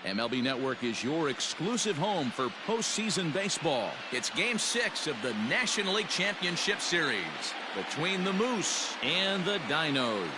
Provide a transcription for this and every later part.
MLB Network is your exclusive home for postseason baseball. It's Game 6 of the National League Championship Series between the Moose and the Dinos.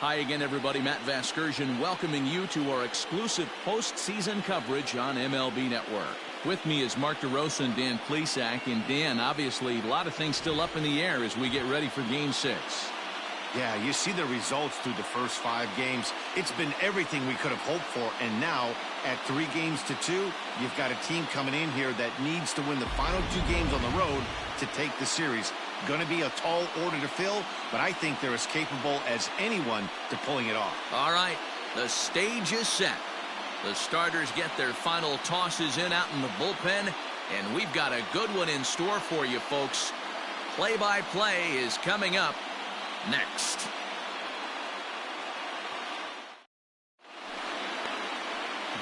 Hi again, everybody. Matt Vasgersian welcoming you to our exclusive postseason coverage on MLB Network. With me is Mark DeRosa and Dan Plesac. And Dan, obviously, a lot of things still up in the air as we get ready for Game 6. Yeah, you see the results through the first 5 games. It's been everything we could have hoped for. And now, at 3-2, you've got a team coming in here that needs to win the final 2 games on the road to take the series. Going to be a tall order to fill, but I think they're as capable as anyone to pulling it off. All right, the stage is set. The starters get their final tosses in out in the bullpen, and we've got a good one in store for you, folks. Play-by-play is coming up next.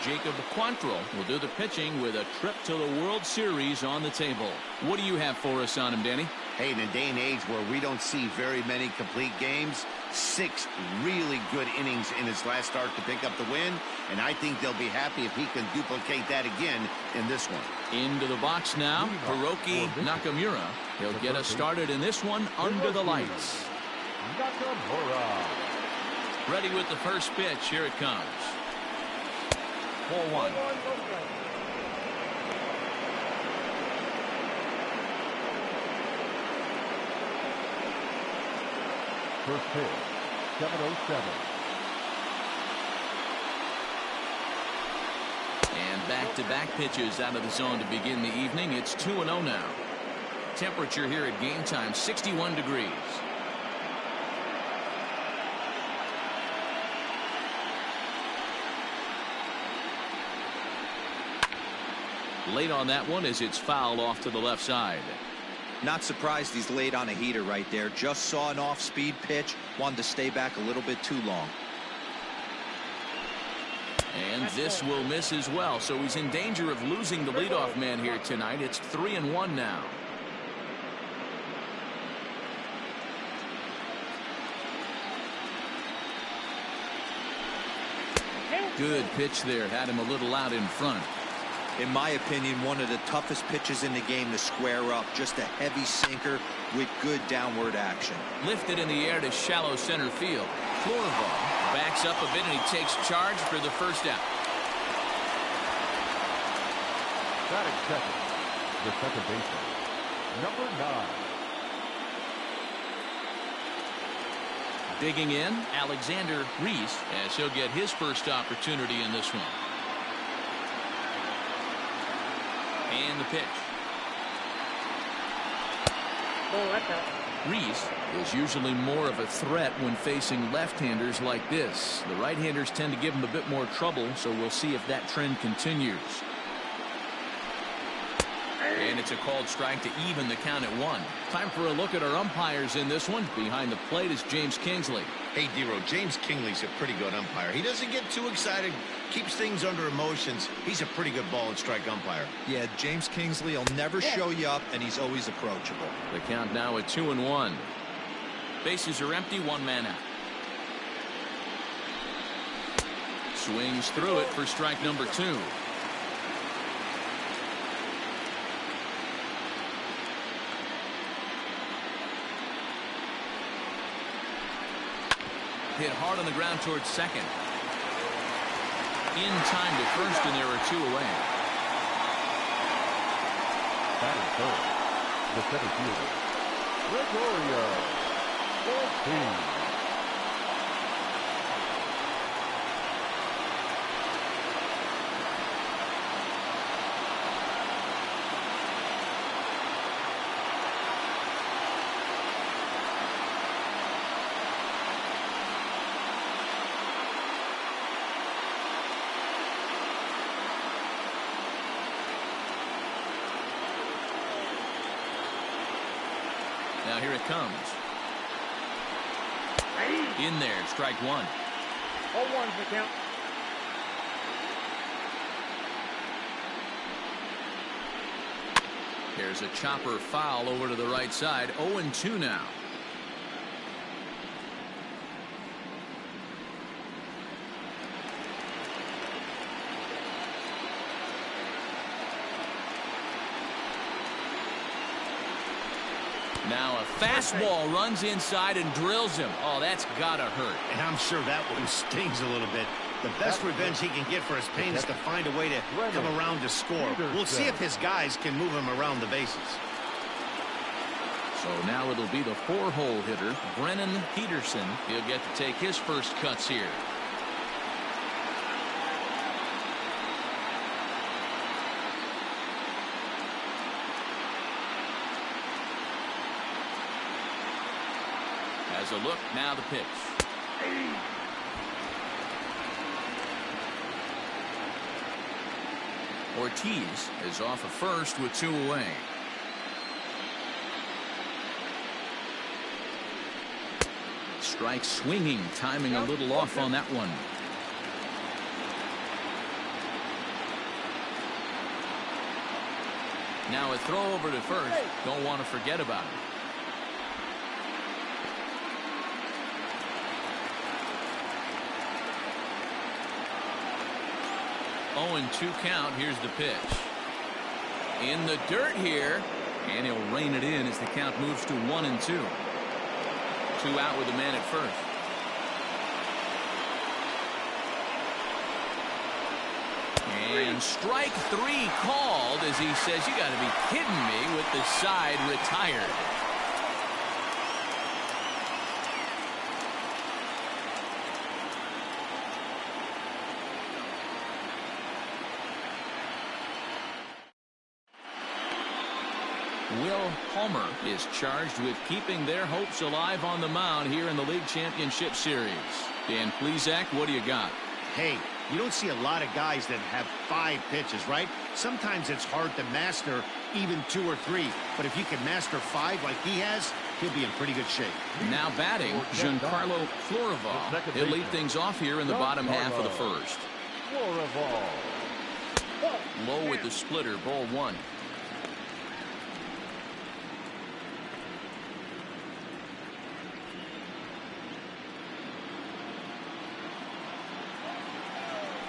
Jacob Quantrill will do the pitching with a trip to the World Series on the table. What do you have for us on him, Danny? Hey, in a day and age where we don't see very many complete games, 6 really good innings in his last start to pick up the win, and I think they'll be happy if he can duplicate that again in this one. Into the box now, Hiroki Nakamura. He'll get us started in this one under the lights. Nakamura. Ready with the first pitch. Here it comes. 4-1. First pitch, 7:07. And back-to-back pitches out of the zone to begin the evening. It's 2-0 now. Temperature here at game time, 61 degrees. Late on that one as it's fouled off to the left side. Not surprised he's laid on a heater right there. Just saw an off-speed pitch. Wanted to stay back a little bit too long. And this will miss as well. So he's in danger of losing the leadoff man here tonight. It's 3-1 now. Good pitch there. Had him a little out in front. In my opinion, one of the toughest pitches in the game to square up. Just a heavy sinker with good downward action. Lifted in the air to shallow center field. Florival backs up a bit and he takes charge for the first out. Batting second, the second baseman, number 9. Digging in, Alexander Reese, as he'll get his first opportunity in this one. And the pitch. Reese is usually more of a threat when facing left-handers like this. The right-handers tend to give him a bit more trouble, so we'll see if that trend continues. And it's a called strike to even the count at 1. Time for a look at our umpires in this one. Behind the plate is James Kingsley. Hey, Dero, James Kingley's a pretty good umpire. He doesn't get too excited, keeps things under emotions. He's a pretty good ball and strike umpire. Yeah, James Kingsley will never show you up, and he's always approachable. The count now at 2-1. Bases are empty, 1 man out. Swings through it for strike number 2. Hit hard on the ground towards second. In time to first, and there are 2 away. Batting third, the center fielder, Gregorio Ortiz. Now here it comes. In there, strike 1. 0-1 the count. There's a chopper foul over to the right side. 0-2 now. Now a fastball runs inside and drills him. Oh, that's gotta hurt. And I'm sure that one stings a little bit. The best revenge he can get for his pain is to find a way to come around to score. We'll see if his guys can move him around the bases. So now it'll be the 4-hole hitter, Brennan Peterson. He'll get to take his first cuts here. As a look, now the pitch. Ortiz is off of first with 2 away. Strike swinging, timing a little off on that one. Now a throw over to first. Don't want to forget about it. 0-2 count. Here's the pitch. In the dirt here. And he'll rein it in as the count moves to 1-2. 2 out with a man at first. And strike 3 called as he says, you got to be kidding me, with the side retired. Will Homer is charged with keeping their hopes alive on the mound here in the League Championship Series. Dan Plesac, what do you got? Hey, you don't see a lot of guys that have 5 pitches, right? Sometimes it's hard to master even 2 or 3. But if you can master 5 like he has, he'll be in pretty good shape. Now batting, Giancarlo Florival. He'll lead things off here in the bottom half of the first. Low with the splitter, ball 1.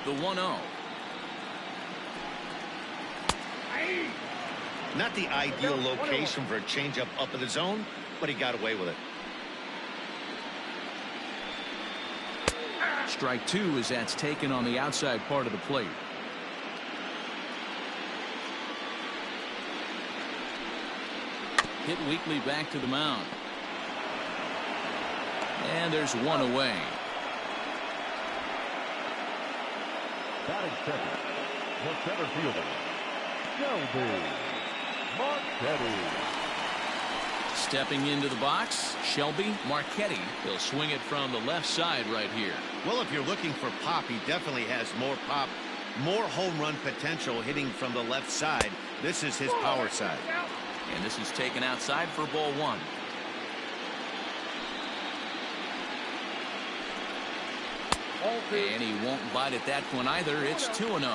The 1-0. Not the ideal location for a changeup up in the zone, but he got away with it. Strike 2 as that's taken on the outside part of the plate. Hit weakly back to the mound. And there's 1 away. Batting second, the center fielder, Shelby Marchetti. Stepping into the box, Shelby Marchetti. He'll swing it from the left side right here. Well, if you're looking for pop, he definitely has more pop, more home run potential hitting from the left side. This is his power side. And this is taken outside for ball 1. And he won't bite at that one either. It's 2-0.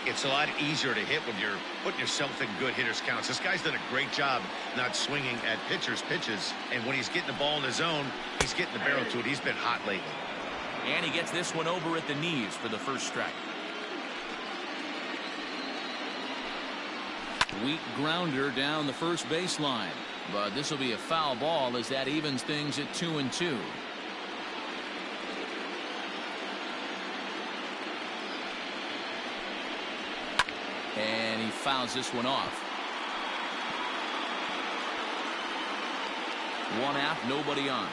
It's a lot easier to hit when you're putting yourself in good hitters counts. This guy's done a great job not swinging at pitchers' pitches. And when he's getting the ball in the zone, he's getting the barrel to it. He's been hot lately. And he gets this one over at the knees for the first strike. Weak grounder down the first baseline. But this will be a foul ball as that evens things at 2-2. And he fouls this one off. 1 out, nobody on.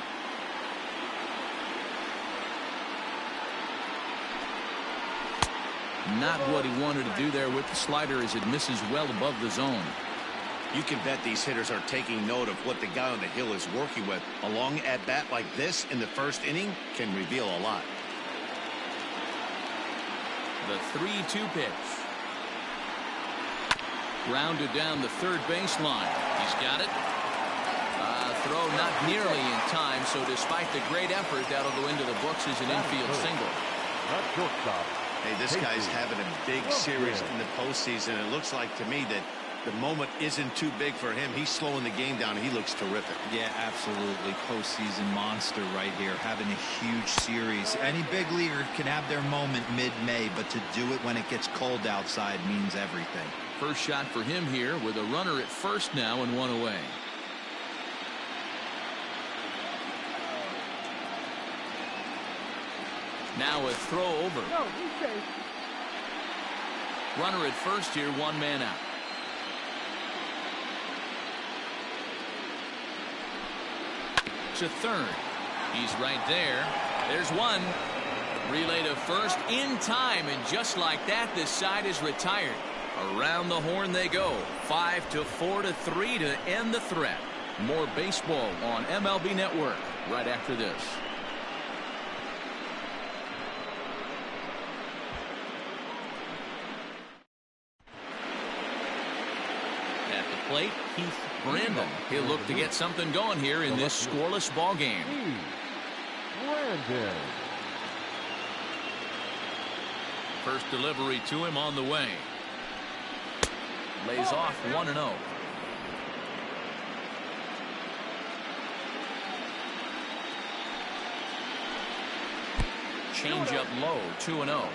Not what he wanted to do there with the slider as it misses well above the zone. You can bet these hitters are taking note of what the guy on the hill is working with. A long at-bat like this in the first inning can reveal a lot. The 3-2 pitch. Grounded down the third baseline. He's got it. Throw not nearly in time, so despite the great effort, that'll go into the books as an infield single. Hey, this guy's having a big series in the postseason. It looks like to me that The moment isn't too big for him. He's slowing the game down. He looks terrific. Yeah, absolutely. Postseason monster right here, having a huge series. Any big leaguer can have their moment mid-May, but to do it when it gets cold outside means everything. First shot for him here with a runner at first now and one away. Now a throw over. No, he's safe. Runner at first here, one man out. To third. He's right there. There's one. Relay to first in time, and just like that, this side is retired. Around the horn they go. 5-4-3 to end the threat. More baseball on MLB Network right after this. At the plate, Keith Brandon. He'll look to get something going here in this scoreless ball game. Brandon. First delivery to him on the way. Lays off 1-0. Change up low, 2-0.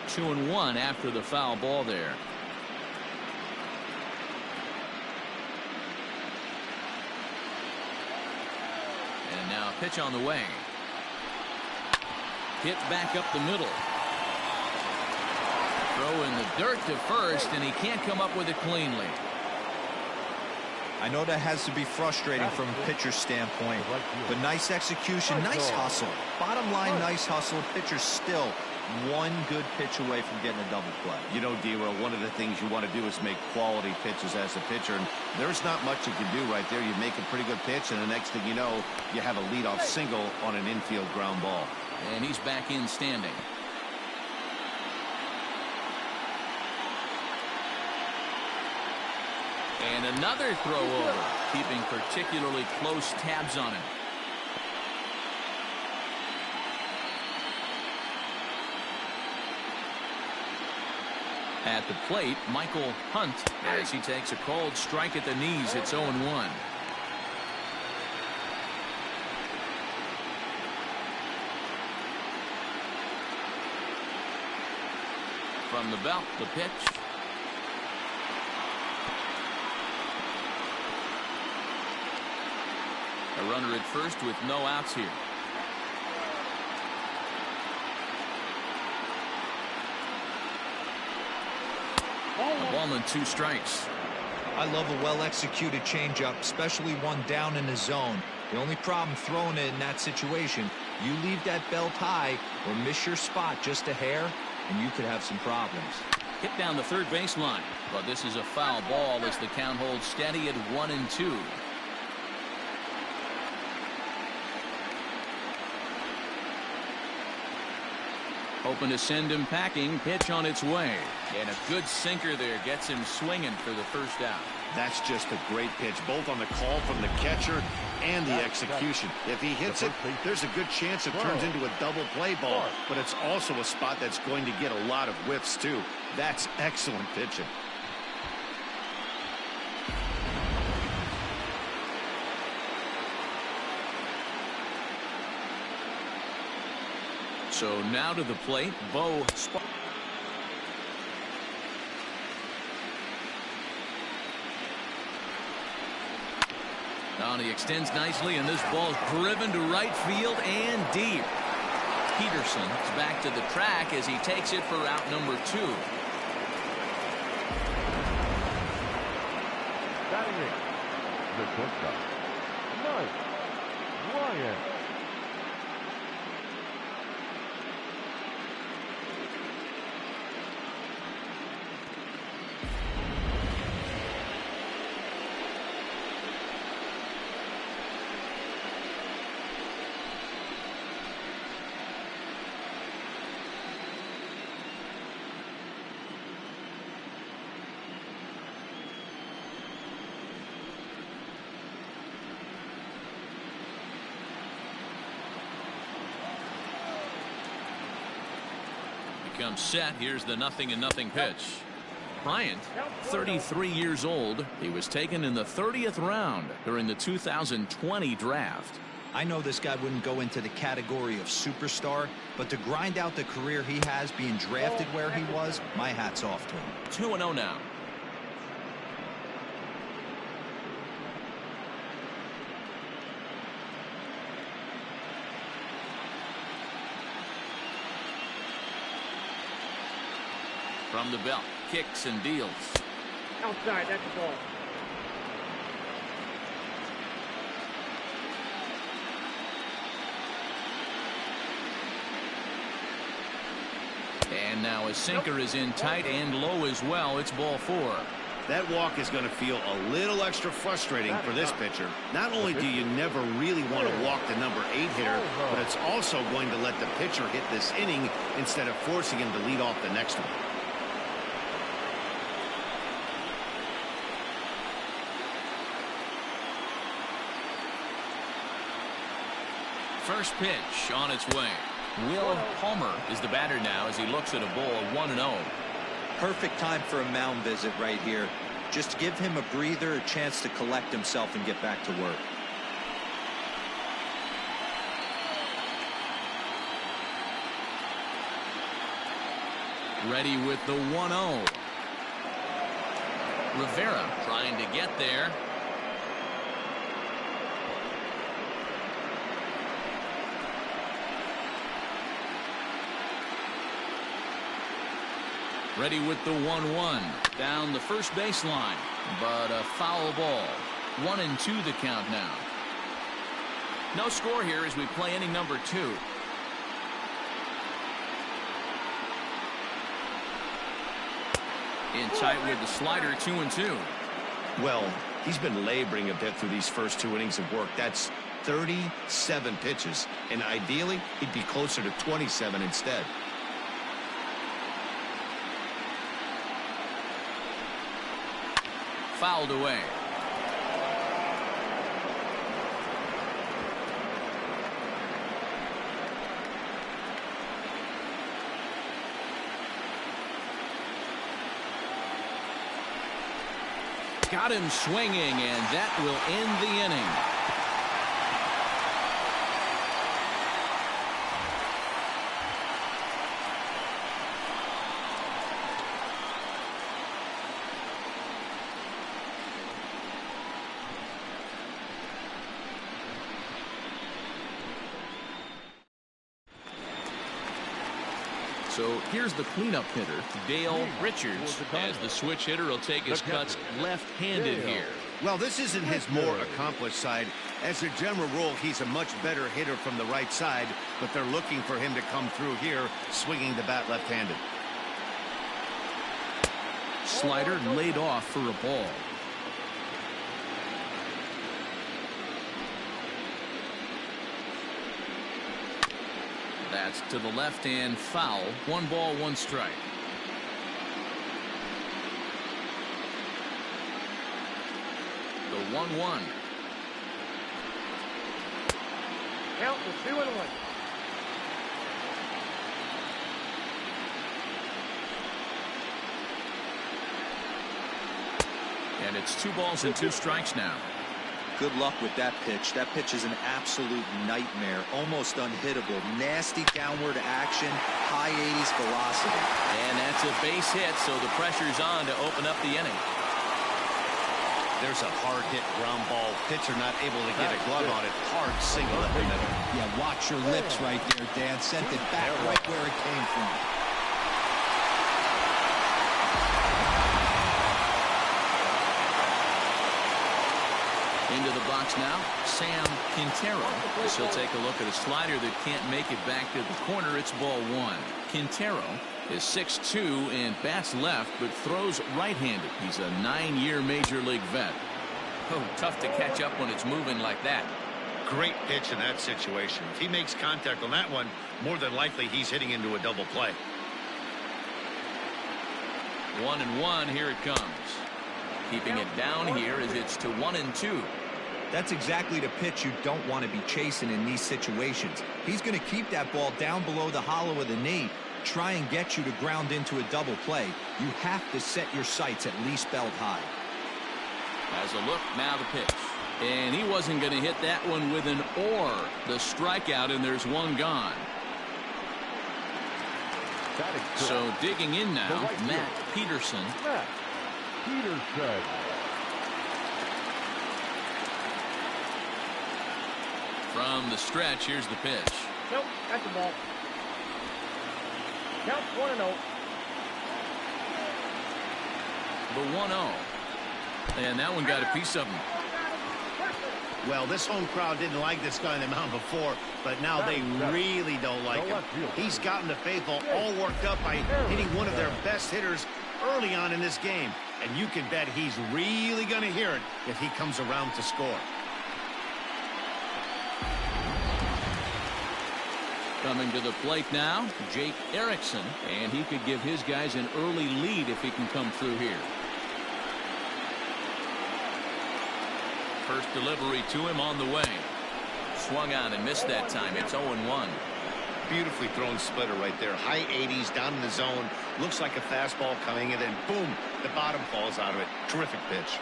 2-1 after the foul ball there. And now a pitch on the way. Hit back up the middle. Throw in the dirt to first, and he can't come up with it cleanly. I know that has to be frustrating from a pitcher's standpoint, but nice execution, nice hustle. Bottom line, nice hustle. Pitcher's still one good pitch away from getting a double play. You know, D-Roll, one of the things you want to do is make quality pitches as a pitcher, and there's not much you can do right there. You make a pretty good pitch, and the next thing you know, you have a leadoff single on an infield ground ball. And he's back in standing. And another throw over, keeping particularly close tabs on him. At the plate, Michael Hunt, as he takes a cold strike at the knees. It's 0-1. From the belt, the pitch. A runner at first with no outs here. A ball and 2 strikes. I love a well-executed changeup, especially one down in the zone. The only problem throwing it in that situation, you leave that belt high or miss your spot just a hair, and you could have some problems. Hit down the third baseline, but this is a foul ball as the count holds steady at 1-2. Hoping to send him packing. Pitch on its way. And a good sinker there gets him swinging for the first out. That's just a great pitch, both on the call from the catcher and the execution. If he hits it, there's a good chance it turns into a double play ball, but it's also a spot that's going to get a lot of whiffs too. That's excellent pitching. So now to the plate, Bo Sparks. Now he extends nicely, and this ball's driven to right field and deep. Peterson is back to the track as he takes it for out number 2. Batting in, the shortstop, Mike Ryan. comes set. Here's the 0-0 pitch. Bryant, 33 years old. He was taken in the 30th round during the 2020 draft. I know this guy wouldn't go into the category of superstar, but to grind out the career he has being drafted where he was, my hat's off to him. 2-0 now. From the belt, kicks and deals. Outside, that's the ball. And now a sinker is in tight and low as well. It's ball 4. That walk is going to feel a little extra frustrating for this pitcher. Not only do you never really want to walk the number 8 hitter, but it's also going to let the pitcher hit this inning instead of forcing him to lead off the next one. First pitch on its way. Will Homer is the batter now as he looks at a ball 1-0. Perfect time for a mound visit right here. Just give him a breather, a chance to collect himself and get back to work. Ready with the 1-0. Rivera trying to get there. Ready with the 1-1 down the first baseline, but a foul ball. 1-2 the count now. No score here as we play inning number 2. In tight with the slider, 2-2. Well, he's been laboring a bit through these first 2 innings of work. That's 37 pitches, and ideally he'd be closer to 27 instead. Fouled away. Got him swinging, and that will end the inning. So here's the cleanup hitter, Dale Richards, as the switch hitter will take his cuts left-handed here. Well, this isn't his more accomplished side. As a general rule, he's a much better hitter from the right side, but they're looking for him to come through here, swinging the bat left-handed. Slider laid off for a ball. That's to the left and foul. 1 ball, 1 strike. The 1-1. Count the 2-1. And it's 2 balls and 2 strikes now. Good luck with that pitch. That pitch is an absolute nightmare. Almost unhittable. Nasty downward action. High 80s velocity. And that's a base hit, so the pressure's on to open up the inning. There's a hard hit ground ball. Pitcher not able to get a glove on it. Hard single up the middle. Yeah, watch your lips right there, Dan. Sent it back right where it came from. Into the box now, Sam Quintero. As he'll take a look at a slider that can't make it back to the corner. It's ball 1. Quintero is 6'2" and bats left, but throws right-handed. He's a 9-year major league vet. Oh, tough to catch up when it's moving like that. Great pitch in that situation. If he makes contact on that one, more than likely he's hitting into a double play. 1-1, here it comes. Keeping it down here as it's to 1-2. That's exactly the pitch you don't want to be chasing in these situations. He's going to keep that ball down below the hollow of the knee. try and get you to ground into a double play, you have to set your sights at least belt high. Has a look, now the pitch. And he wasn't going to hit that one with an or. The strikeout, and there's one gone. So digging in now, Matt Peterson. Matt Peterson. From the stretch, here's the pitch. Nope, that's the ball. Count 1-0. The 1-0. And that one got a piece of him. Well, this home crowd didn't like this guy on the mound before, but now they really don't like him. He's gotten the faithful all worked up by hitting one of their best hitters early on in this game. And you can bet he's really going to hear it if he comes around to score. Coming to the plate now, Jake Erickson, and he could give his guys an early lead if he can come through here. First delivery to him on the way. Swung on and missed that time. It's 0-1. Beautifully thrown splitter right there. High 80s down in the zone. Looks like a fastball coming, and then boom, the bottom falls out of it. Terrific pitch.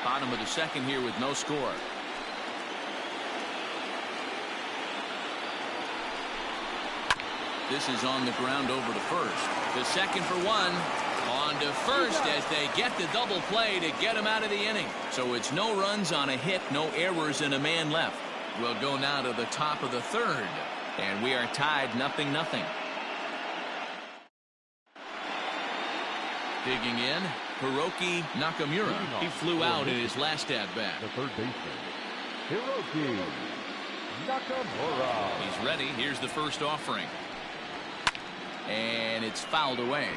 Bottom of the second here with no score. This is on the ground over to first. The second for one. On to first as they get the double play to get him out of the inning. So it's no runs on a hit, no errors, and a man left. We'll go now to the top of the third. And we are tied 0-0. Digging in, Hiroki Nakamura. He flew out in his last at-bat. The third baseman, Hiroki Nakamura. He's ready. Here's the first offering. And it's fouled away.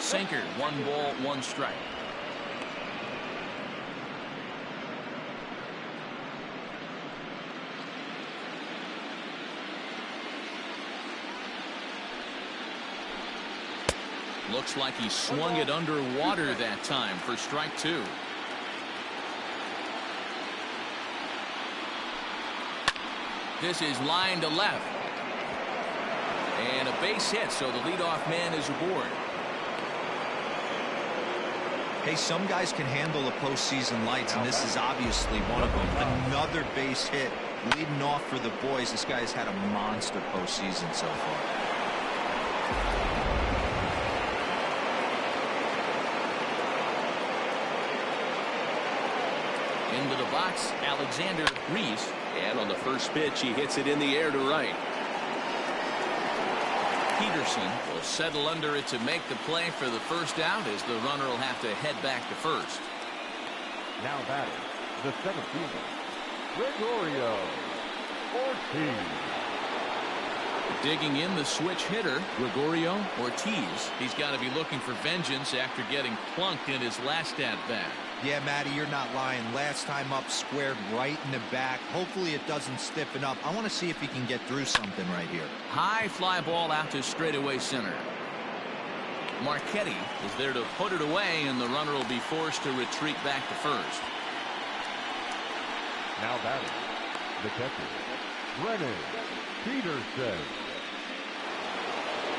Sinker, 1 ball, 1 strike. Looks like he swung it underwater that time for strike 2. This is line to left. And a base hit, so the leadoff man is aboard. Hey, some guys can handle the postseason lights, and this is obviously one of them. Another base hit leading off for the boys. This guy's had a monster postseason so far. Into the box, Alexander Reese. And on the first pitch, he hits it in the air to right. Peterson will settle under it to make the play for the first out as the runner will have to head back to first. Now batting, the center fielder, Gregorio Ortiz. Digging in the switch hitter, Gregorio Ortiz. He's got to be looking for vengeance after getting plunked in his last at-bat. Yeah, Matty, you're not lying. Last time up, squared right in the back. Hopefully it doesn't stiffen up. I want to see if he can get through something right here. High fly ball out to straightaway center. Marchetti is there to put it away, and the runner will be forced to retreat back to first. Now batting, the catcher, Brennan Peterson.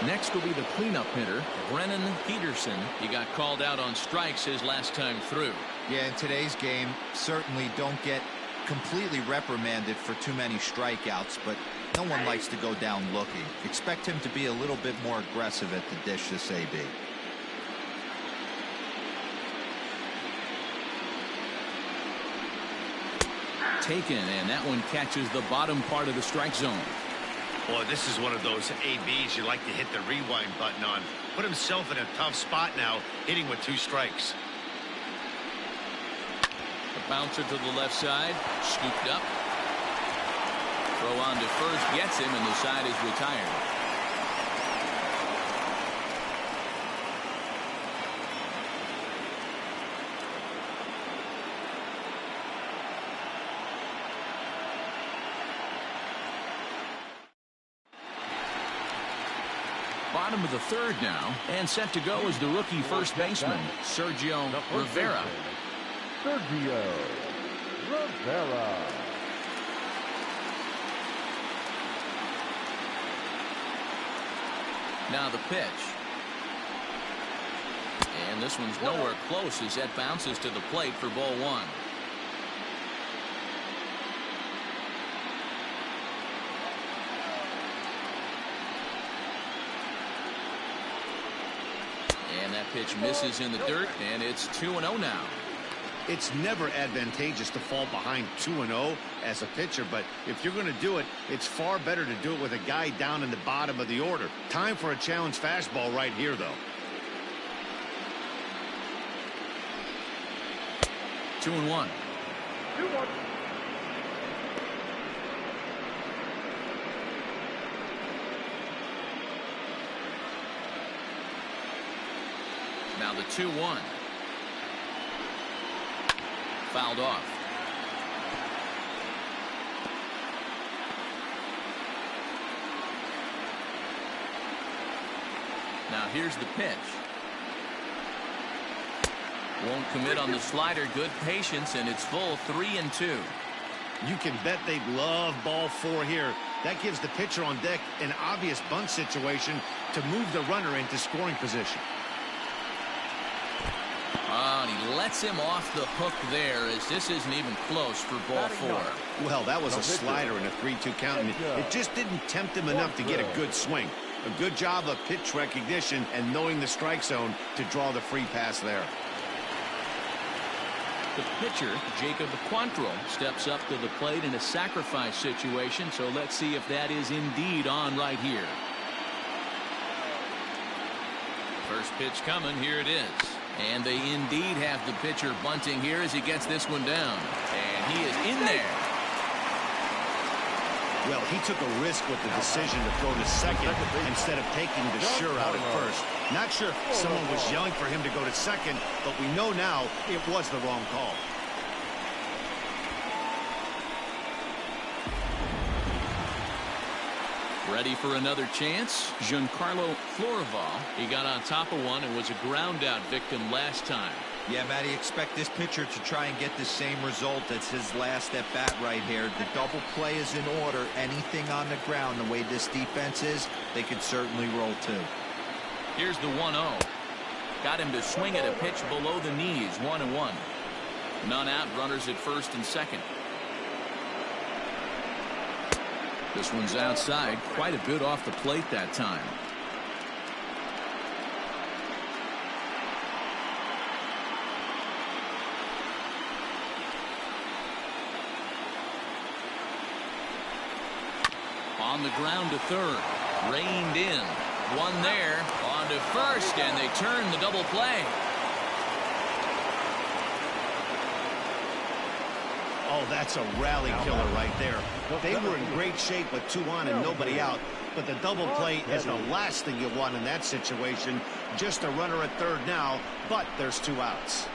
Next will be the cleanup hitter, Brennan Peterson. He got called out on strikes his last time through. Yeah, in today's game, certainly don't get completely reprimanded for too many strikeouts, but no one likes to go down looking. Expect him to be a little bit more aggressive at the dish this AB. Taken, and that one catches the bottom part of the strike zone. Boy, this is one of those ABs you like to hit the rewind button on. Put himself in a tough spot now, hitting with 2 strikes. The bouncer to the left side, scooped up. Throw on to first, gets him, and the side is retired. Bottom of the third now, and set to go is the rookie first baseman, Sergio Rivera. Sergio Rivera. Now the pitch. And this one's nowhere close as that bounces to the plate for ball one. And that pitch misses in the dirt, and it's 2-0 now. It's never advantageous to fall behind 2-0 as a pitcher, but if you're going to do it, it's far better to do it with a guy down in the bottom of the order. Time for a challenge fastball right here, though. 2-1. 2-1. Now the 2-1. Fouled off. Now here's the pitch. Won't commit on the slider. Good patience, and it's full 3-2. You can bet they'd love ball four here. That gives the pitcher on deck an obvious bunt situation to move the runner into scoring position. And he lets him off the hook there, as this isn't even close for ball four. Well, that was a slider in a 3-2 count, and it just didn't tempt him enough to get a good swing. A good job of pitch recognition and knowing the strike zone to draw the free pass there. The pitcher, Jacob Quantrill, steps up to the plate in a sacrifice situation, so let's see if that is indeed on right here. First pitch coming, here it is. And they indeed have the pitcher bunting here as he gets this one down. And he is in there. Well, he took a risk with the decision to throw to second instead of taking the sure out at first. Not sure if someone was yelling for him to go to second, but we know now it was the wrong call. Ready for another chance? Giancarlo Florival. He got on top of one and was a ground out victim last time. Yeah, Matty, expect this pitcher to try and get the same result as his last at bat right here. The double play is in order. Anything on the ground, the way this defense is, they could certainly roll too. Here's the 1-0. Got him to swing at a pitch below the knees. 1-1. None out, runners at first and second. This one's outside, quite a bit off the plate that time. On the ground to third. Reined in. One there. On to first, and they turn the double play. Oh, that's a rally killer right there. They were in great shape with 2 on and nobody out, but the double play is the last thing you want in that situation. Just a runner at third now, but there's 2 outs.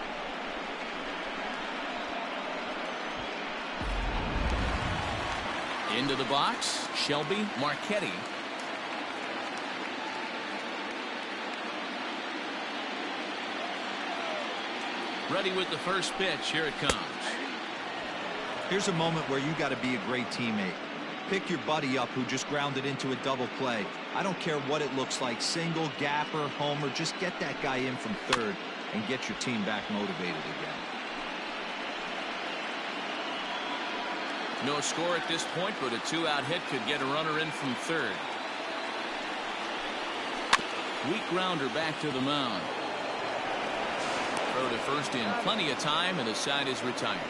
Into the box, Shelby Marchetti. Ready with the first pitch. Here it comes. Here's a moment where you got to be a great teammate. Pick your buddy up who just grounded into a double play. I don't care what it looks like, single, gapper, homer, just get that guy in from third and get your team back motivated again. No score at this point, but a 2-out hit could get a runner in from third. Weak grounder back to the mound. Throw to first in plenty of time, and the side is retired.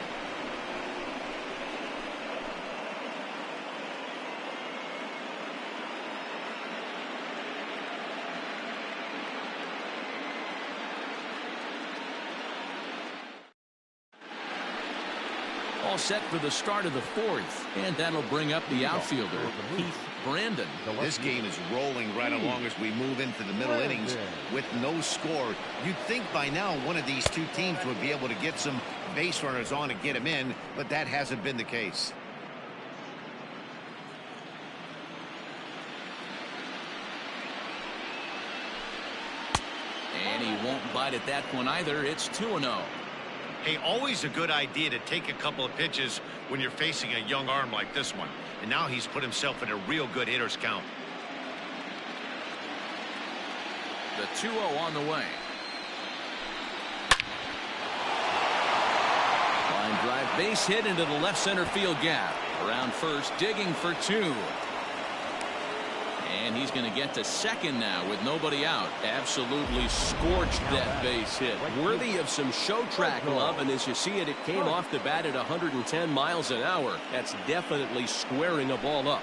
All set for the start of the fourth, and that'll bring up the outfielder, Heath Brandon. This game is rolling right along as we move into the middle innings with no score. You'd think by now one of these two teams would be able to get some base runners on and get them in, but that hasn't been the case. And he won't bite at that one either. It's 2-0. Hey, always a good idea to take a couple of pitches when you're facing a young arm like this one. And now he's put himself in a real good hitter's count. The 2-0 on the way. Line drive, base hit into the left center field gap. Around first, digging for 2. And he's going to get to second now with nobody out. Absolutely scorched that base hit. Worthy of some show track love, and as you see it, it came off the bat at 110 miles an hour. That's definitely squaring a ball up.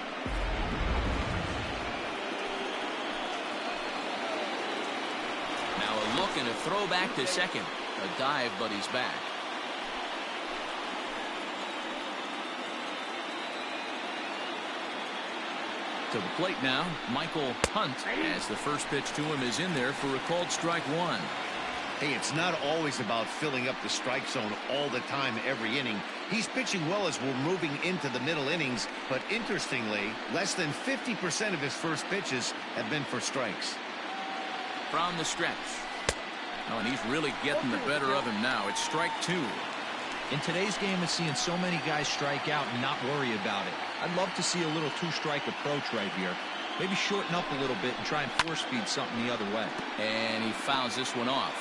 Now a look and a throw back to second. A dive, but he's back. To the plate now, Michael Hunt, as the first pitch to him is in there for a called strike 1. Hey, it's not always about filling up the strike zone all the time every inning. He's pitching well as we're moving into the middle innings, but interestingly, less than 50% of his first pitches have been for strikes. From the stretch. Oh, and he's really getting the better of him now. It's strike 2. In today's game, it's seeing so many guys strike out and not worry about it. I'd love to see a little two-strike approach right here. Maybe shorten up a little bit and try and force feed something the other way. And he fouls this one off.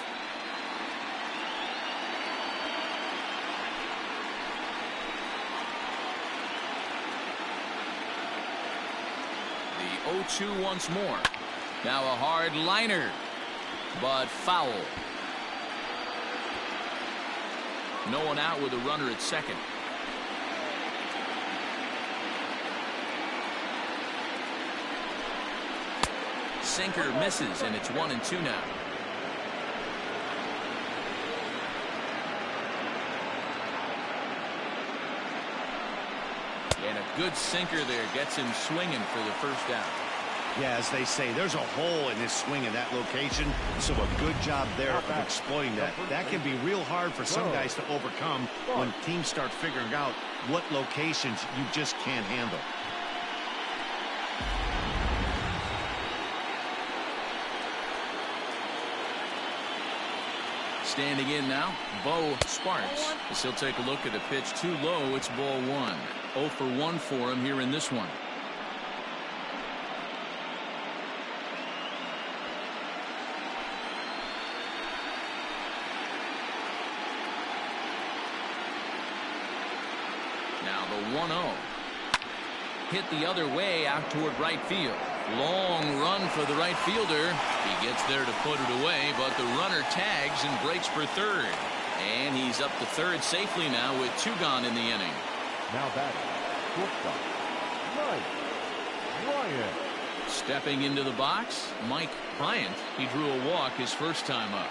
The 0-2 once more. Now a hard liner, but foul. No one out with a runner at second. Sinker misses, and it's 1-2 now. And a good sinker there gets him swinging for the first down. Yeah, as they say, there's a hole in his swing in that location, so a good job there of exploiting that. That can be real hard for some guys to overcome when teams start figuring out what locations you just can't handle. Standing in now, Bo Sparks. As he'll take a look at a pitch too low, it's ball 1. 0 for 1 for him here in this one. Now the 1-0. Hit the other way out toward right field. Long run for the right fielder. He gets there to put it away, but the runner tags and breaks for third. And he's up to third safely now with 2 gone in the inning. Now batting, shortstop, Mike Bryant. Stepping into the box, Mike Bryant. He drew a walk his first time up.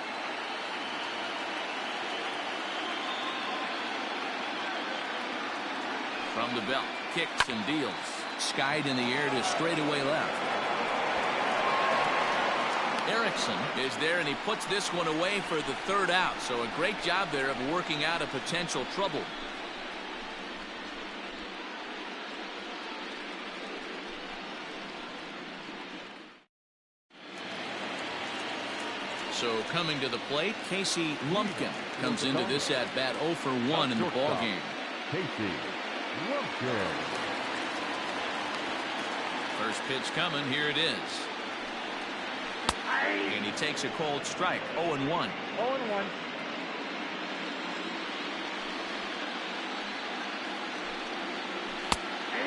From the belt, kicks and deals. Skied in the air to straightaway left. Erickson is there, and he puts this one away for the third out. So a great job there of working out a potential trouble. So coming to the plate, Casey Lumpkin comes into this at bat 0 for 1 in the ballgame. Casey Lumpkin. First pitch coming, here it is. And he takes a cold strike, 0-1. 0-1.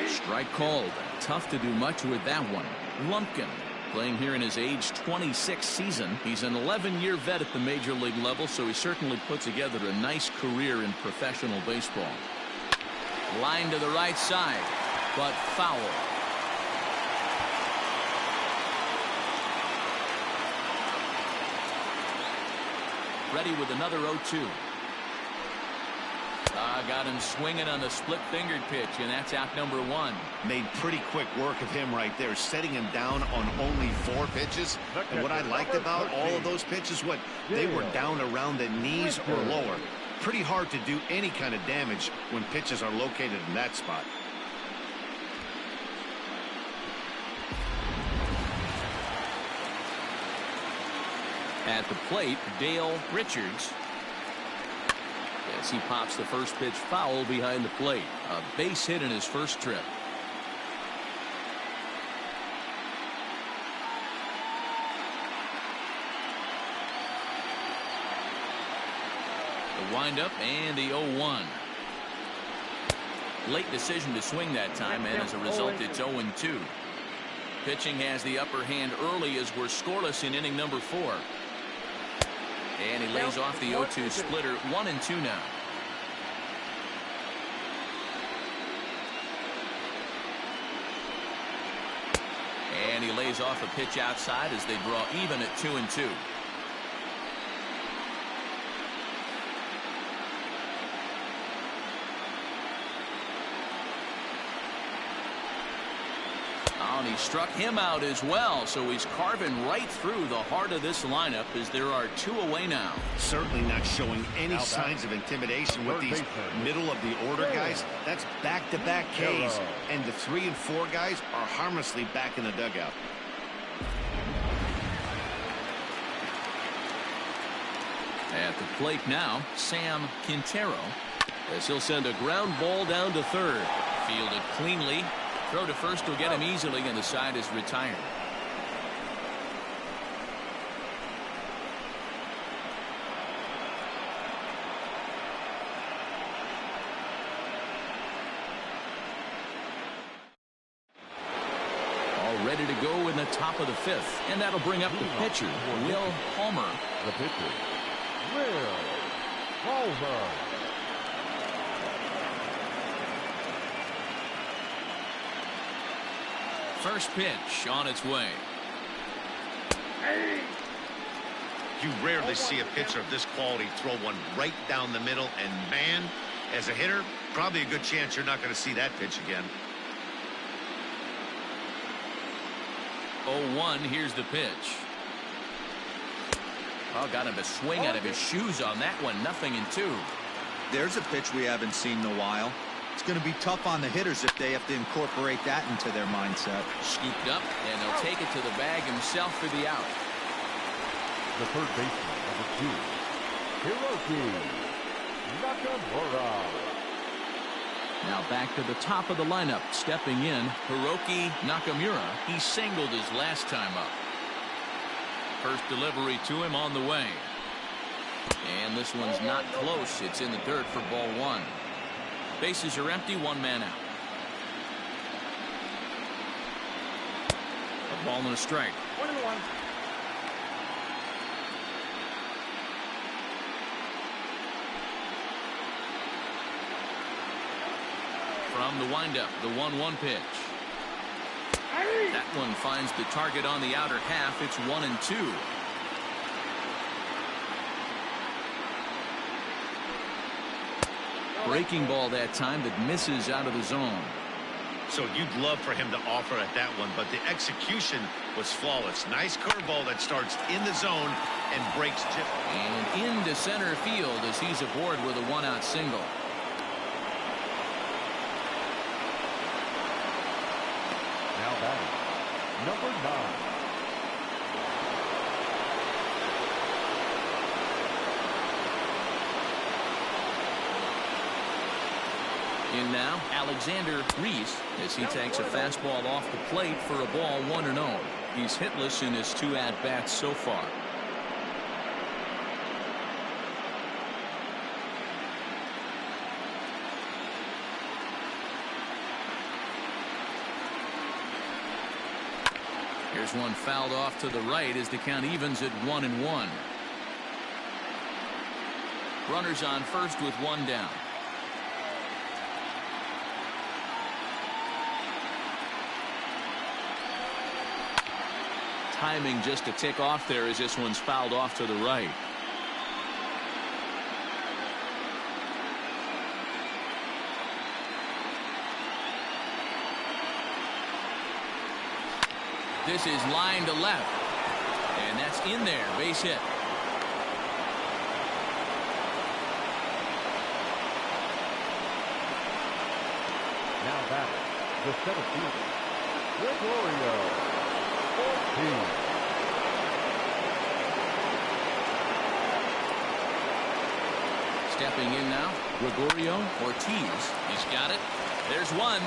Strike called. Tough to do much with that one. Lumpkin playing here in his age 26 season. He's an 11-year vet at the major league level, so he certainly put together a nice career in professional baseball. Line to the right side, but foul. Ready with another 0-2. Got him swinging on the split-fingered pitch, and that's out number 1. Made pretty quick work of him right there, setting him down on only 4 pitches. And what I liked about all of those pitches, they were down around the knees or lower. Pretty hard to do any kind of damage when pitches are located in that spot. At the plate, Dale Richards. As he pops the first pitch foul behind the plate. A base hit in his first trip. The windup and the 0-1. Late decision to swing that time, and as a result, it's 0-2. Pitching has the upper hand early as we're scoreless in inning number 4. And he lays off the 0-2 splitter. 1-2 now. And he lays off a pitch outside as they draw even at 2-2. And he struck him out as well, so he's carving right through the heart of this lineup as there are 2 away now. Certainly not showing any signs of intimidation with these middle of the order guys. That's back-to-back Ks, and the 3 and 4 guys are harmlessly back in the dugout. At the plate now, Sam Quintero, as he'll send a ground ball down to third. Fielded cleanly. Throw to first will get him easily, and the side is retired. All ready to go in the top of the 5th, and that'll bring up the pitcher, Will Palmer. The pitcher, Will Palmer. First pitch on its way. You rarely see a pitcher of this quality throw one right down the middle, and man, as a hitter, probably a good chance you're not going to see that pitch again. 0-1, here's the pitch. Oh, got him a swing out of his shoes on that one. 0-2. There's a pitch we haven't seen in a while. It's going to be tough on the hitters if they have to incorporate that into their mindset. Scooped up, and they'll take it to the bag himself for the out. The third baseman, number 2, Hiroki Nakamura. Now back to the top of the lineup. Stepping in, Hiroki Nakamura. He singled his last time up. First delivery to him on the way. And this one's not close. It's in the dirt for ball 1. Bases are empty, 1 man out. A ball and a strike. 1-1. From the windup, the 1-1 pitch. That one finds the target on the outer half. It's 1-2. Breaking ball that time that misses out of the zone. So you'd love for him to offer at that one, but the execution was flawless. Nice curveball that starts in the zone and breaks just. And into center field as he's aboard with a 1-out single. Now batting, number 9. In now, Alexander Reese as he takes a fastball off the plate for a ball 1-0. He's hitless in his 2 at-bats so far. Here's one fouled off to the right as the count evens at 1-1. Runners on first with 1 down. Timing just a tick off there as this one's fouled off to the right. This is line to left, and that's in there. Base hit. Now batting, the center fielder, Gregorio Ortiz. Stepping in now, Gregorio Ortiz. He's got it. There's one.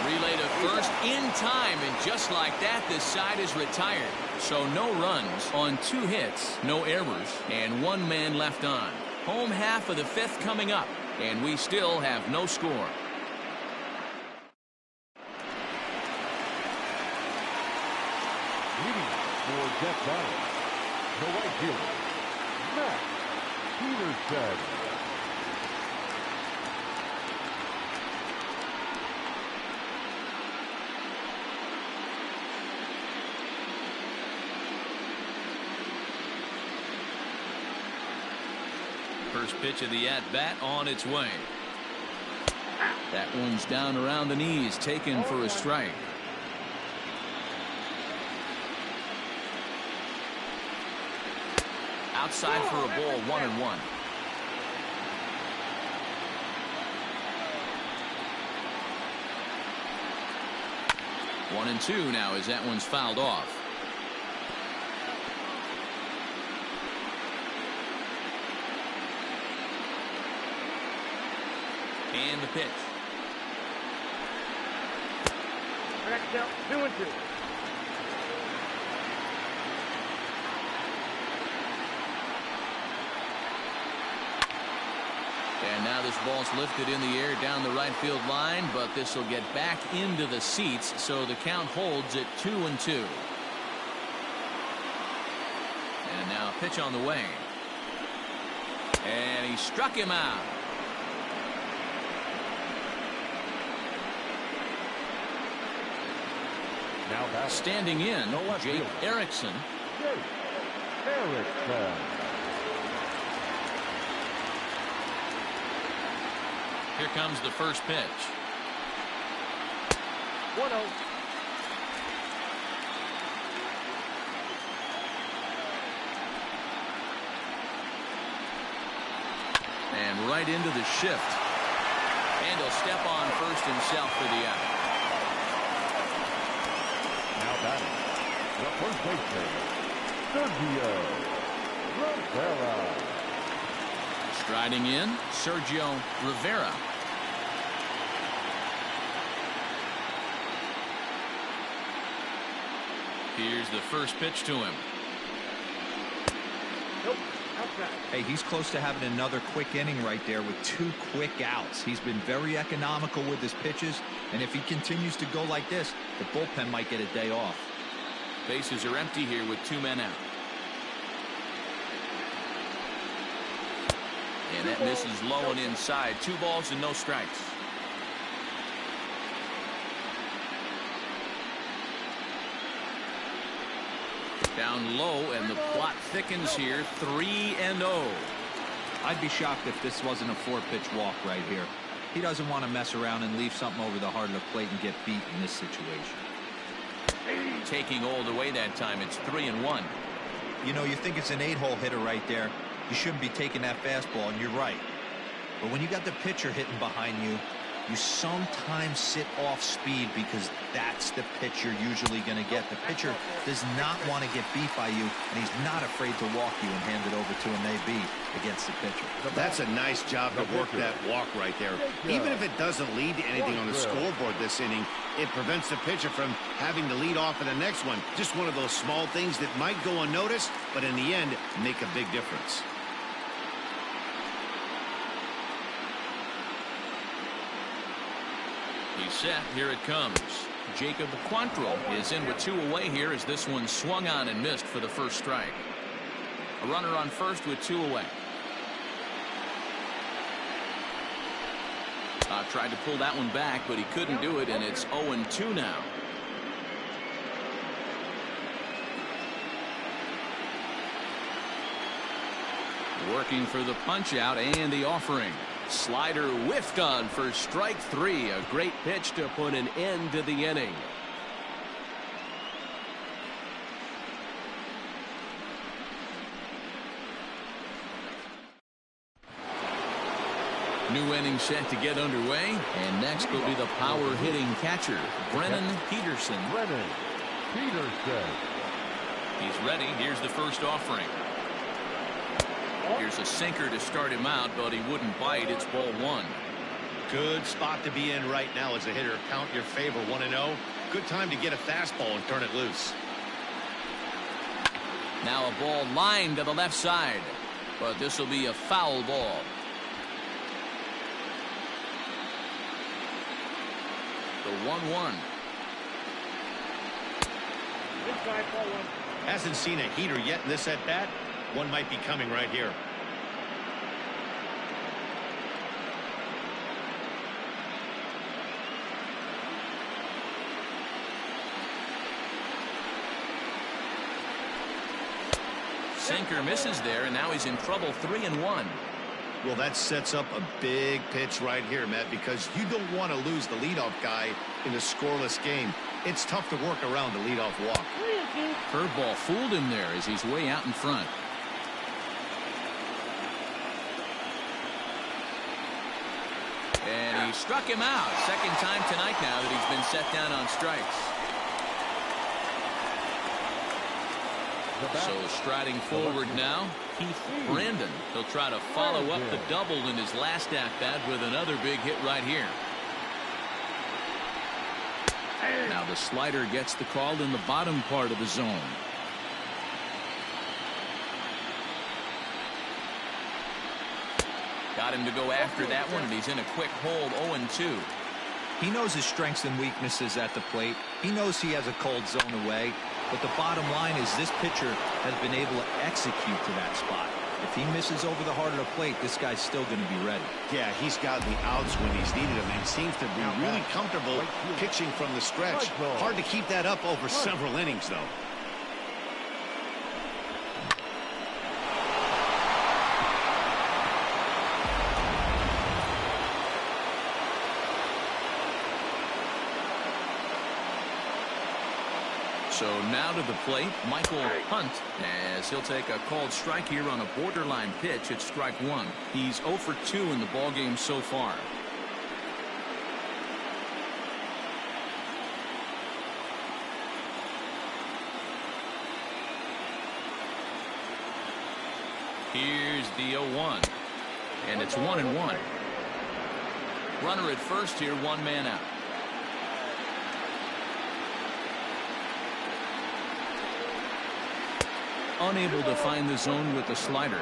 Relay to first in time, and just like that, this side is retired. So no runs on 2 hits, no errors, and 1 man left on. Home half of the 5th coming up, and we still have no score. Leading for Jeff Downs, the right fielder, Matt Peterson. First pitch of the at-bat on its way. That one's down around the knees, taken for a strike. Outside for a ball, 1-1. One and two now as that one's fouled off. And the pitch. Correct out, 2-2. And now this ball's lifted in the air down the right field line, but this will get back into the seats, so the count holds at 2-2. And now a pitch on the way. And he struck him out. Now back. Standing in, Jake Erickson. Jake Erickson. Here comes the first pitch. 1-0. And right into the shift. And he'll step on first himself for the out. Now batting, the first baseman, Sergio Rivera. Striding in, Sergio Rivera. Here's the first pitch to him. Nope, outside. Hey, he's close to having another quick inning right there with 2 quick outs. He's been very economical with his pitches, and if he continues to go like this, the bullpen might get a day off. Bases are empty here with 2 men out. And that misses low and inside. 2 balls and no strikes. Down low, and the plot thickens here. 3-0. I'd be shocked if this wasn't a 4-pitch walk right here. He doesn't want to mess around and leave something over the heart of the plate and get beat in this situation. Taking Old away that time. It's 3-1. You know, you think it's an 8-hole hitter right there. You shouldn't be taking that fastball, and you're right. But when you got the pitcher hitting behind you, you sometimes sit off speed because that's the pitch you're usually going to get. The pitcher does not want to get beat by you, and he's not afraid to walk you and hand it over to an AB against the pitcher. That's a nice job to work that walk right there. Even if it doesn't lead to anything on the scoreboard this inning, it prevents the pitcher from having to lead off in the next one. Just one of those small things that might go unnoticed, but in the end, make a big difference. He's set. Here it comes. Jacob Quantrill is in with 2 away here as this one swung on and missed for the first strike. A runner on first with 2 away. Tried to pull that one back, but he couldn't do it, and it's 0-2 now. Working for the punch out and the offering. Slider whiffed on for strike 3. A great pitch to put an end to the inning. New inning set to get underway, and next will be the power hitting catcher, Brennan Peterson. Brennan Peterson. He's ready. Here's the first offering. Here's a sinker to start him out, but he wouldn't bite. It's ball one. Good spot to be in right now as a hitter. Count your favor, 1-0. Good time to get a fastball and turn it loose. Now a ball lined to the left side, but this will be a foul ball. The 1-1. Inside, ball one. Hasn't seen a heater yet in this at-bat. One might be coming right here. Sinker misses there, and now he's in trouble. 3-1. Well, that sets up a big pitch right here, Matt, because you don't want to lose the leadoff guy in a scoreless game. It's tough to work around the leadoff walk. 3-2. Curveball fooled him there as he's way out in front. And he struck him out. Second time tonight now that he's been set down on strikes. So striding forward now, Keith Brandon. He'll try to follow up the double in his last at-bat with another big hit right here. Now the slider gets the call in the bottom part of the zone. Got him to go after that one, and he's in a quick hold. 0-2. He knows his strengths and weaknesses at the plate. He knows he has a cold zone away. But the bottom line is this pitcher has been able to execute to that spot. If he misses over the heart of the plate, this guy's still going to be ready. Yeah, he's got the outs when he's needed them, and seems to be really comfortable pitching from the stretch. Hard to keep that up over several innings, though. So now to the plate, Michael Hunt, as he'll take a called strike here on a borderline pitch at strike one. He's 0 for 2 in the ballgame so far. Here's the 0-1, and it's 1-1. Runner at first here, one man out. Unable to find the zone with the slider.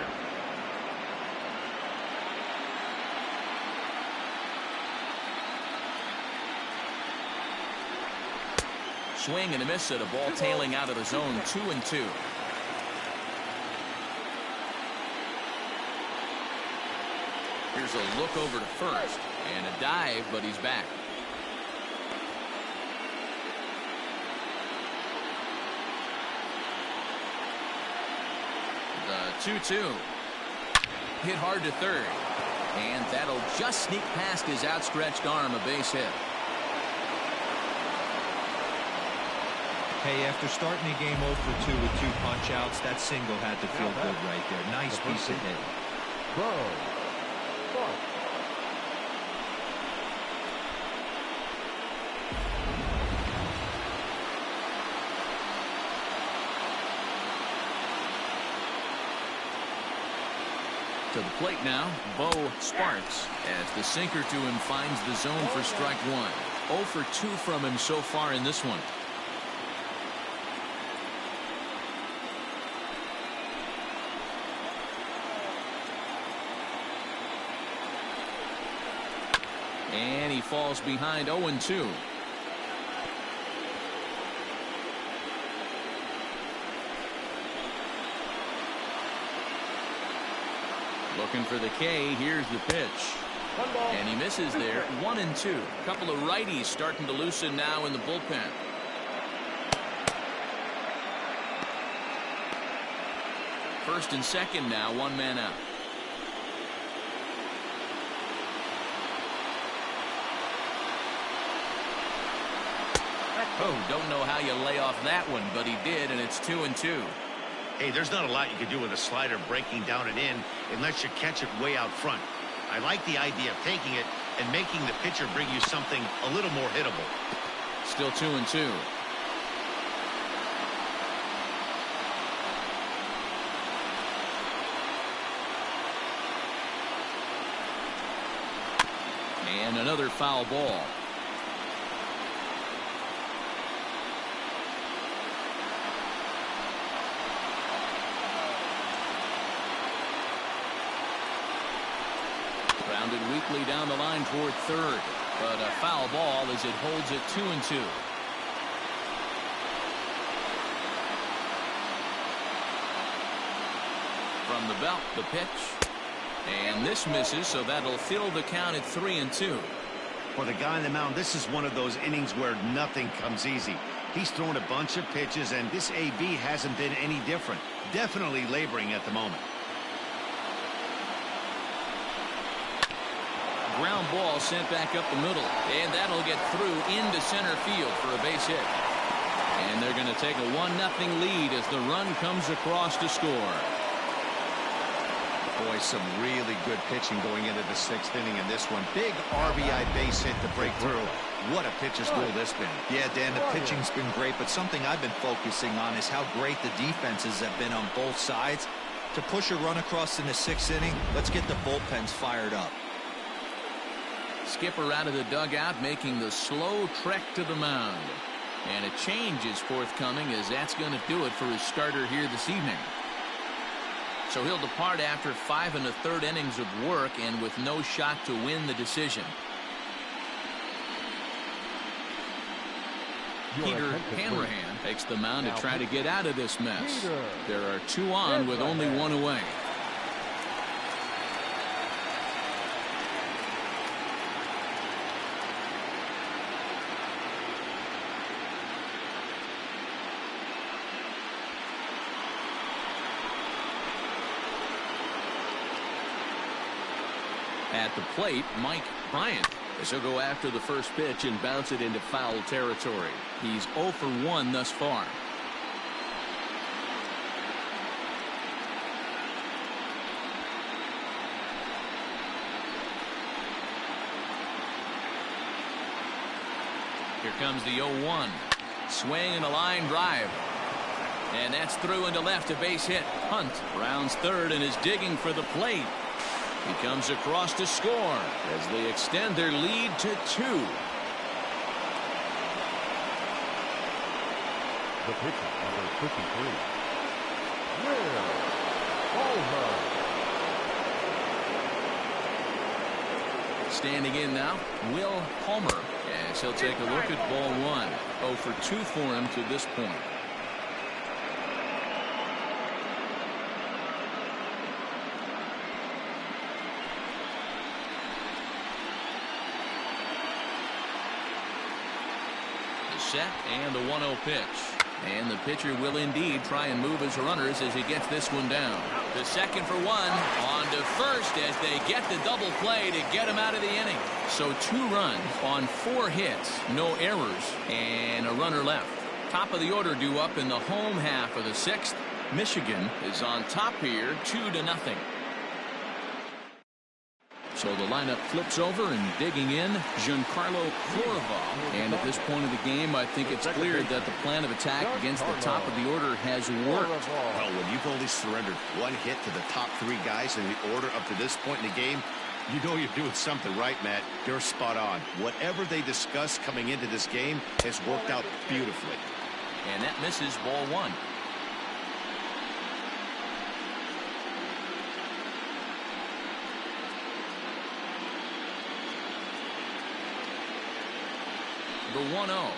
Swing and a miss at a ball tailing out of the zone. 2-2. Here's a look over to first and a dive, but he's back. The 2-2. Hit hard to third. And that'll just sneak past his outstretched arm, a base hit. Hey, after starting the game 0 for 2 with 2 punch-outs, that single had to feel good right there. Nice piece of hit. To the plate now, Bo Sparks, as the sinker to him finds the zone for strike one. 0 for 2 from him so far in this one. And he falls behind. 0-2. Looking for the K. Here's the pitch. And he misses there. 1-2. A couple of righties starting to loosen now in the bullpen. First and second now, one man out. Oh, don't know how you lay off that one, but he did, and it's 2-2. Hey, there's not a lot you can do with a slider breaking down and in unless you catch it way out front. I like the idea of taking it and making the pitcher bring you something a little more hittable. Still 2-2. And another foul ball. Grounded weakly down the line toward third, but a foul ball as it holds it 2-2. From the belt, the pitch, and this misses, so that'll fill the count at 3-2. For the guy on the mound, this is one of those innings where nothing comes easy. He's thrown a bunch of pitches, and this AB hasn't been any different. Definitely laboring at the moment. Ground ball sent back up the middle, and that'll get through into center field for a base hit. And they're going to take a 1-0 lead as the run comes across to score. Boy, some really good pitching going into the 6th inning in this one. Big RBI base hit to break through. What a pitcher's duel this been. Yeah, Dan, the pitching's been great, but something I've been focusing on is how great the defenses have been on both sides. To push a run across in the 6th inning, let's get the bullpens fired up. Skipper out of the dugout, making the slow trek to the mound. And a change is forthcoming, as that's going to do it for his starter here this evening. So he'll depart after 5 1/3 innings of work and with no shot to win the decision. Peter Hanrahan takes the mound to try to get out of this mess. There are 2 on with only 1 away. At the plate, Mike Bryant, as he'll go after the first pitch and bounce it into foul territory. He's 0 for 1 thus far. Here comes the 0-1. Swing and a line drive. And that's through into left, a base hit. Hunt rounds third and is digging for the plate. He comes across to score as they extend their lead to 2. The pitcher, number 53. Will Palmer. Standing in now, Will Palmer, as he'll take a look at ball 1. 0 for 2 for him to this point. Set and the 1-0 pitch, and the pitcher will indeed try and move his runners as he gets this one down. The second for 1 on to first as they get the double play to get him out of the inning. So 2 runs on 4 hits, no errors, and a runner left. Top of the order due up in the home half of the 6th. Michigan is on top here, 2-0. So the lineup flips over, and digging in, Giancarlo Florival. And at this point of the game, I think it's clear that the plan of attack against the top of the order has worked. Well, when you've only surrendered 1 hit to the top 3 guys in the order up to this point in the game, you know you're doing something right, Matt. They're spot on. Whatever they discussed coming into this game has worked out beautifully. And that misses ball 1. The 1-0.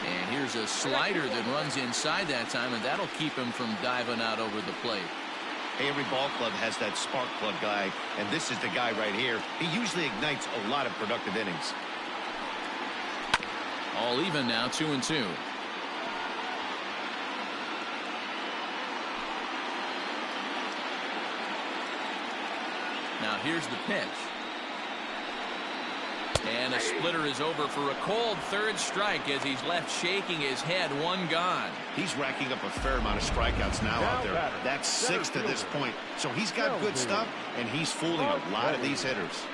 And here's a slider that runs inside that time, and that'll keep him from diving out over the plate. Every ball club has that spark plug guy, and this is the guy right here. He usually ignites a lot of productive innings. All even now, 2-2. Now here's the pitch. And a splitter is over for a cold 3rd strike as he's left shaking his head. 1 gone. He's racking up a fair amount of strikeouts now out there. That's 6 to this point. So he's got good stuff, and he's fooling a lot of these hitters.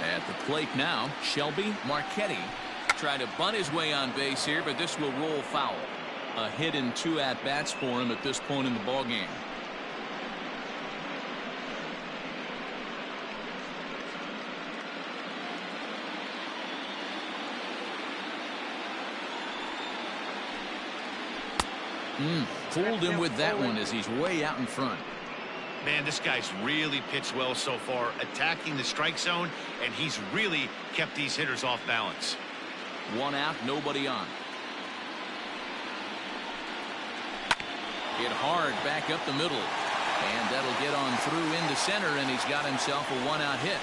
At the plate now, Shelby Marchetti. Try to bunt his way on base here, but this will roll foul. A hit and 2 at-bats for him at this point in the ballgame. Fooled him with that one as he's way out in front. Man, this guy's really pitched well so far, attacking the strike zone, and he's really kept these hitters off balance. 1 out, nobody on. Hit hard back up the middle. And that'll get on through into center, and he's got himself a 1-out hit.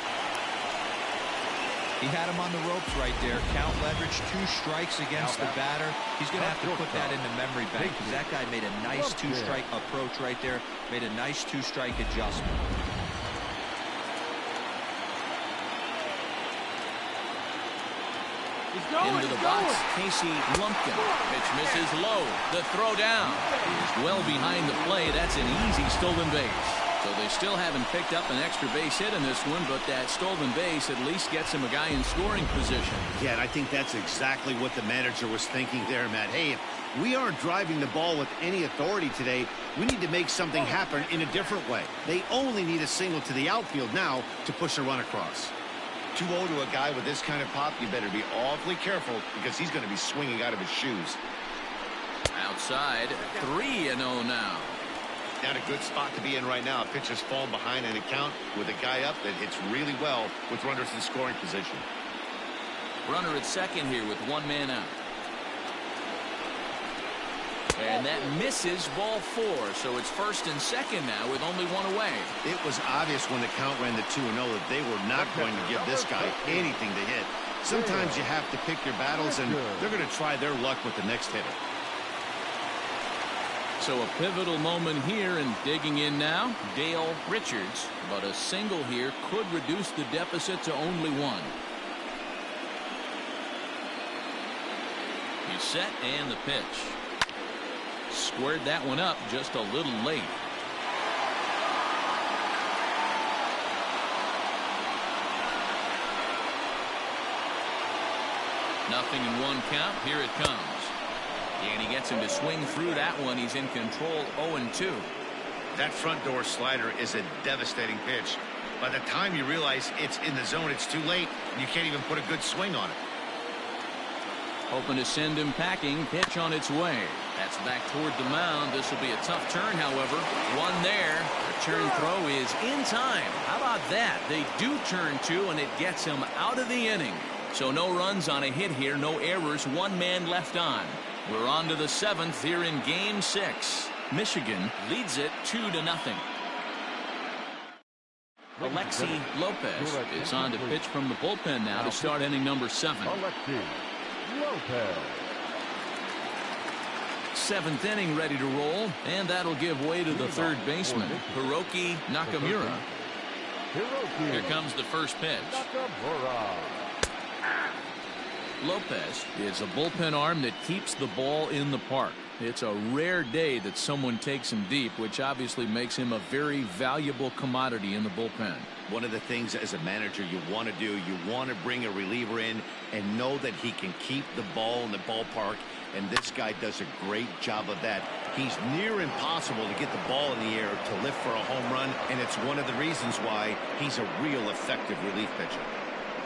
He had him on the ropes right there. Count leverage, 2 strikes against the batter. He's going to have to put that in the memory bank because that guy made a nice 2-strike approach right there. Made a nice 2-strike adjustment. Into the box, Casey Lumpkin. Pitch misses low. The throw down. He's well behind the play. That's an easy stolen base. So they still haven't picked up an extra base hit in this one, but that stolen base at least gets him a guy in scoring position. Yeah, and I think that's exactly what the manager was thinking there, Matt. Hey, if we aren't driving the ball with any authority today, we need to make something happen in a different way. They only need a single to the outfield now to push a run across. 2-0 to a guy with this kind of pop, you better be awfully careful because he's going to be swinging out of his shoes. Outside, 3-0 now. Not a good spot to be in right now. Pitcher's falling behind an account with a guy up that hits really well with runners in scoring position. Runner at second here with 1 man out. And that misses, ball 4. So it's first and second now with only 1 away. It was obvious when the count ran to 2-0 that they were not going to give this guy anything to hit. Sometimes you have to pick your battles, and they're going to try their luck with the next hitter. So a pivotal moment here, and digging in now, Dale Richards. But a single here could reduce the deficit to only 1. He's set, and the pitch. Squared that one up just a little late. Nothing in 1 count. Here it comes. And he gets him to swing through that one. He's in control, 0-2. That front door slider is a devastating pitch. By the time you realize it's in the zone, it's too late, and you can't even put a good swing on it. Hoping to send him packing. Pitch on its way. That's back toward the mound. This will be a tough turn, however. 1 there. Return throw is in time. How about that? They do turn 2, and it gets him out of the inning. So no runs on a hit here. No errors. 1 man left on. We're on to the 7th here in Game 6. Michigan leads it 2-0. Alexi Lopez is on to pitch from the bullpen now to start inning number 7. Alexi Lopez. 7th inning ready to roll, and that'll give way to the 3rd baseman, Hiroki Nakamura. Here comes the first pitch. Lopez is a bullpen arm that keeps the ball in the park. It's a rare day that someone takes him deep, which obviously makes him a very valuable commodity in the bullpen. One of the things as a manager you want to do, you want to bring a reliever in and know that he can keep the ball in the ballpark, and this guy does a great job of that. He's near impossible to get the ball in the air to lift for a home run, and it's one of the reasons why he's a real effective relief pitcher.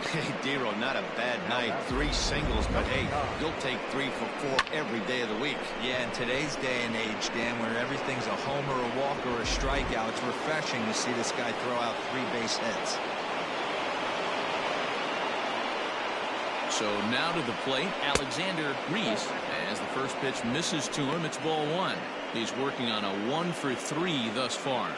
Hey, Dero, not a bad night. 3 singles, but hey, you'll take 3 for 4 every day of the week. Yeah, in today's day and age, Dan, where everything's a homer, a walk, or a strikeout, it's refreshing to see this guy throw out 3 base hits. So now to the plate, Alexander Reese. As the first pitch misses to him, it's ball 1. He's working on a 1 for 3 thus far.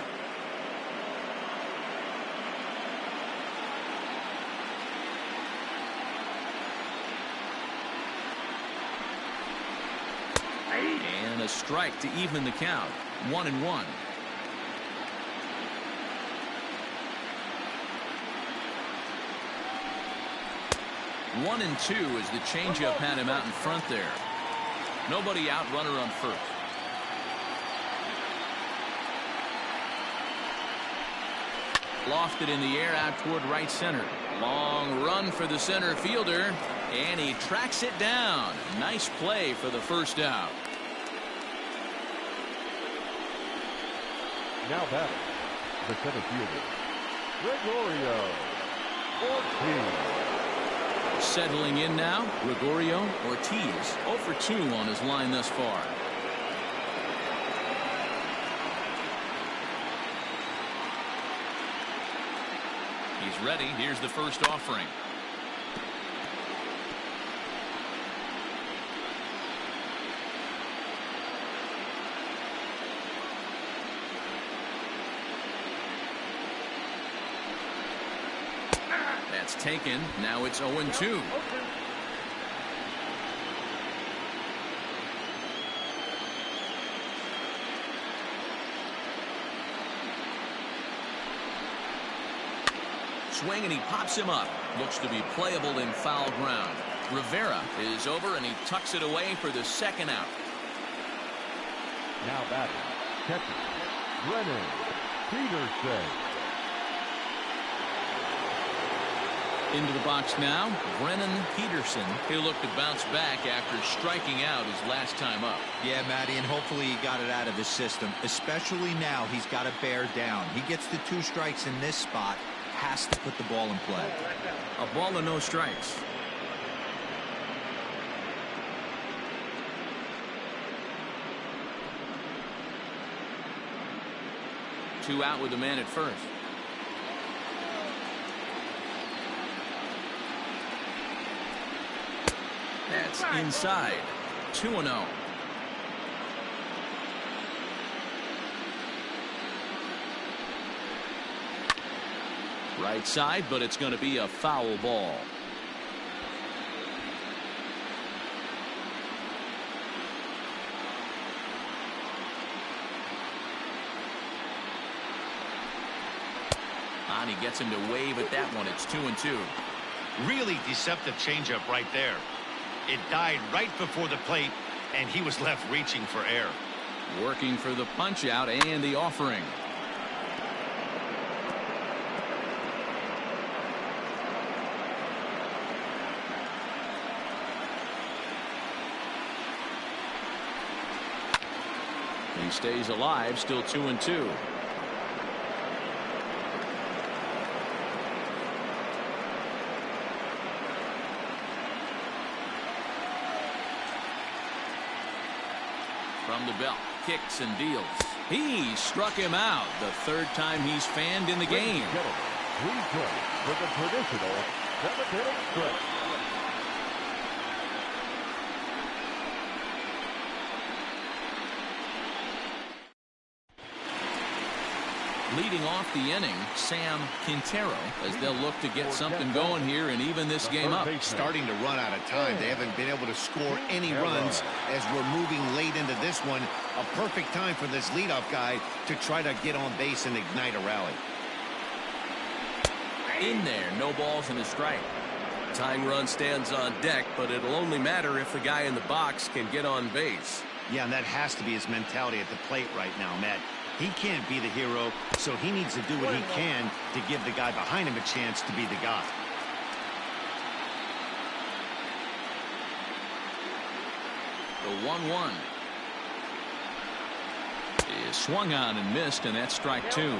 And a strike to even the count. 1-1. One and 2 as the changeup had him out in front there. Nobody out, runner on first. Lofted in the air out toward right center. Long run for the center fielder, and he tracks it down. Nice play for the first out. Now batting, the center fielder, Gregorio Ortiz. Settling in now, Gregorio Ortiz, 0 for 2 on his line thus far. He's ready. Here's the first offering. That's taken. Now it's 0-2. Swing, and he pops him up. Looks to be playable in foul ground. Rivera is over, and he tucks it away for the second out. Now batting, catcher, Brennan Peterson. Into the box now, Brennan Peterson. He'll look to bounce back after striking out his last time up. Yeah, Matty, and hopefully he got it out of his system. Especially now, he's got to bear down. He gets the 2 strikes in this spot. Has to put the ball in play. A ball and no strikes. Two out with the man at first. That's inside. 2-0. Right side, but it's going to be a foul ball. And he gets him to wave at that one. It's 2-2. Really deceptive changeup right there. It died right before the plate, and he was left reaching for air. Working for the punch out and the offering. He stays alive, still 2-2. From the belt, kicks and deals. He struck him out, the 3rd time he's fanned in the game. Please join for the traditional 7th-inning stretch. Leading off the inning, Sam Quintero, as they'll look to get something going here and even this game up. Starting to run out of time. They haven't been able to score any runs as we're moving late into this one. A perfect time for this leadoff guy to try to get on base and ignite a rally. In there, no balls and a strike. Tying run stands on deck, but it'll only matter if the guy in the box can get on base. Yeah, and that has to be his mentality at the plate right now, Matt. He can't be the hero, so he needs to do what he can to give the guy behind him a chance to be the guy. The 1-1 is swung on and missed, and that's strike 2.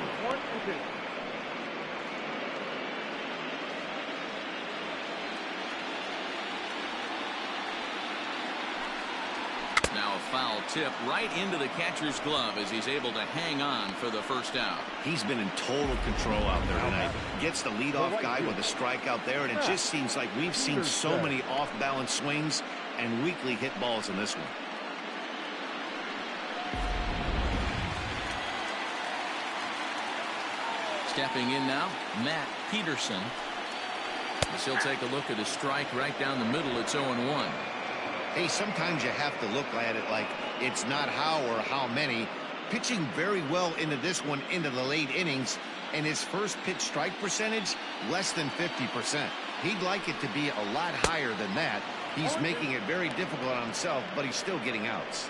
Now a foul tip right into the catcher's glove as he's able to hang on for the first out. He's been in total control out there tonight. Gets the leadoff guy with a strikeout there, and it just seems like we've seen so many off-balance swings and weakly hit balls in this one. Stepping in now, Matt Peterson. As he'll take a look at a strike right down the middle. It's 0-1. Hey, sometimes you have to look at it like it's not how or how many. Pitching very well into this one into the late innings, and his first pitch strike percentage less than 50%. He'd like it to be a lot higher than that. He's making it very difficult on himself, but he's still getting outs.